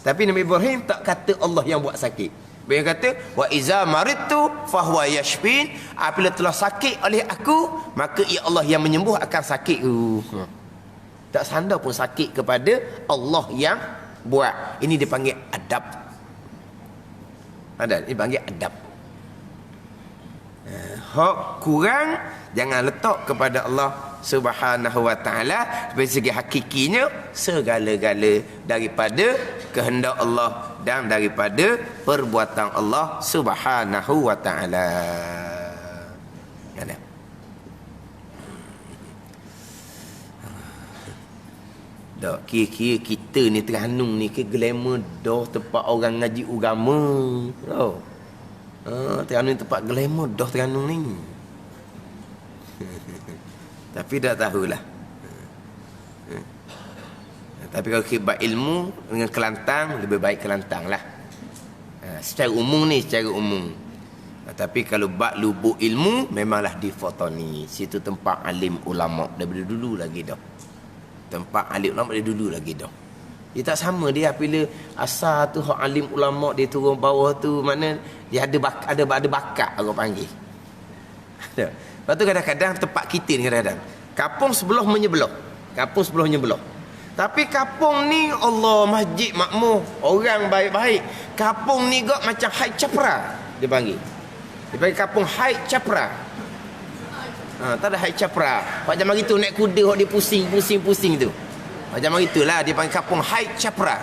Tapi Nabi Ibrahim tak kata Allah yang buat sakit. Dia kata wa iza maridtu fahuwa yashfin, apabila telah sakit oleh aku, maka ia Allah yang menyembuh akan sakitku. Tak sandar pun sakit kepada Allah yang buat. Ini dipanggil adab. Ada dipanggil adab. Hak kurang jangan letak kepada Allah Subhanahu wa ta'ala. Dari segi hakikinya, segala-gala daripada kehendak Allah dan daripada perbuatan Allah Subhanahu wa ta'ala. Tak, kira-kira kita ni Terengganu ni ke glamour dah tempat orang ngaji agama. Oh. Terengganu ni tempat glamour dah Terengganu ni. Tapi tak tahulah. Tapi kalau kita ilmu dengan Kelantan, lebih baik Kelantan lah. Secara umum ni, secara umum. Tapi kalau bab lubuk ilmu, memanglah di Fotoni. Situ tempat alim ulama' daripada dulu lagi dah. Tempat alim ulama' dari dulu lagi dah. Dia tak sama dia bila asal tu hak alim ulama' dia turun bawah tu, mana dia ada bakat orang panggil. Ada. Lepas tu kadang-kadang tempat kita ni kadang-kadang kampung sebelah menyebelah. Kampung sebelah menyebelah. Tapi kampung ni Allah masjid makmur, orang baik-baik. Kampung ni gak macam Hai Capra dia panggil. Dia panggil kampung Hai Capra. Tak ada Hai Capra. Macam gitu naik kuda hok dia pusing tu. Macam itulah dia panggil kampung Hai Capra.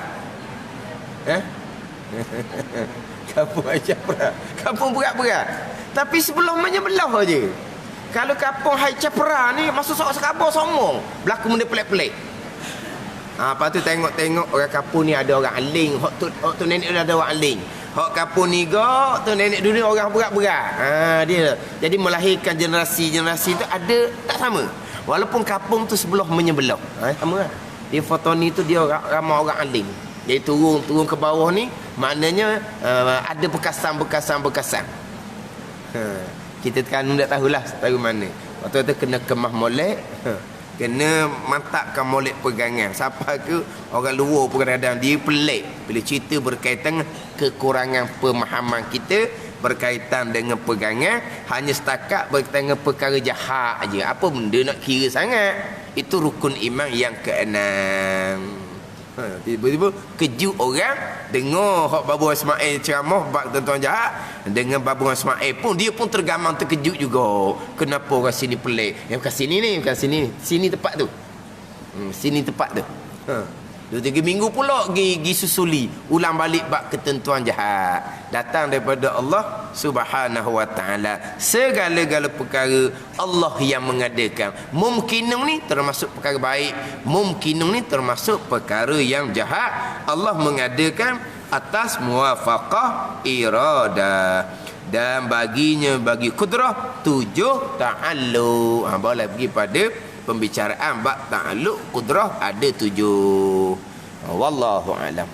Kampung Hai Capra. Kampung berat-berat. Tapi sebelum menyebelah aje. Kalau kampung Hai Capra ni masuk sekabur sombong. Berlaku benda pelik-pelik. Lepas tu tengok orang kampung ni ada orang aling. Hak tu nenek dia ada orang aling. Hak kampung ni gak tu nenek dulu orang berat-berat. Dia. Jadi melahirkan generasi-generasi tu ada tak sama. Walaupun kampung tu sebelah menyebelah. Sama lah. Di Fotoni tu dia ramai orang aling. Dia turun ke bawah ni maknanya ada bekasan. Kita Terengganu tak tahulah tahu mana. Waktu tu kena kemah molek. Kena mantapkan molek pegangan. Siapa ke orang luar pun kadang-kadang dia pelik bila cerita berkaitan kekurangan pemahaman kita berkaitan dengan pegangan, hanya setakat berkaitan dengan perkara jahat aja. Apa benda nak kira sangat? Itu rukun iman yang keenam. Tiba-tiba kejut orang dengar hak Babu Ismail ceramah bab tuan-tuan jahat, dengan Babu Ismail pun dia pun terkejut juga. Kenapa orang sini pelik? Bukan sini ni, bukan sini. Sini tempat tu. Sini tempat tu. 2-3 minggu pula pergi susuli ulang balik bab ketentuan jahat. Datang daripada Allah Subhanahu wa taala. Segala-gala perkara Allah yang mengadakan. Mumkinun ni termasuk perkara baik, mumkinun ni termasuk perkara yang jahat. Allah mengadakan atas muwafaqah irada. Dan bagi kudrah 7 ta'alluq. Boleh pergi pada pembicaraan bab ta'alluq kudrah ada 7. Wallahu a'lam.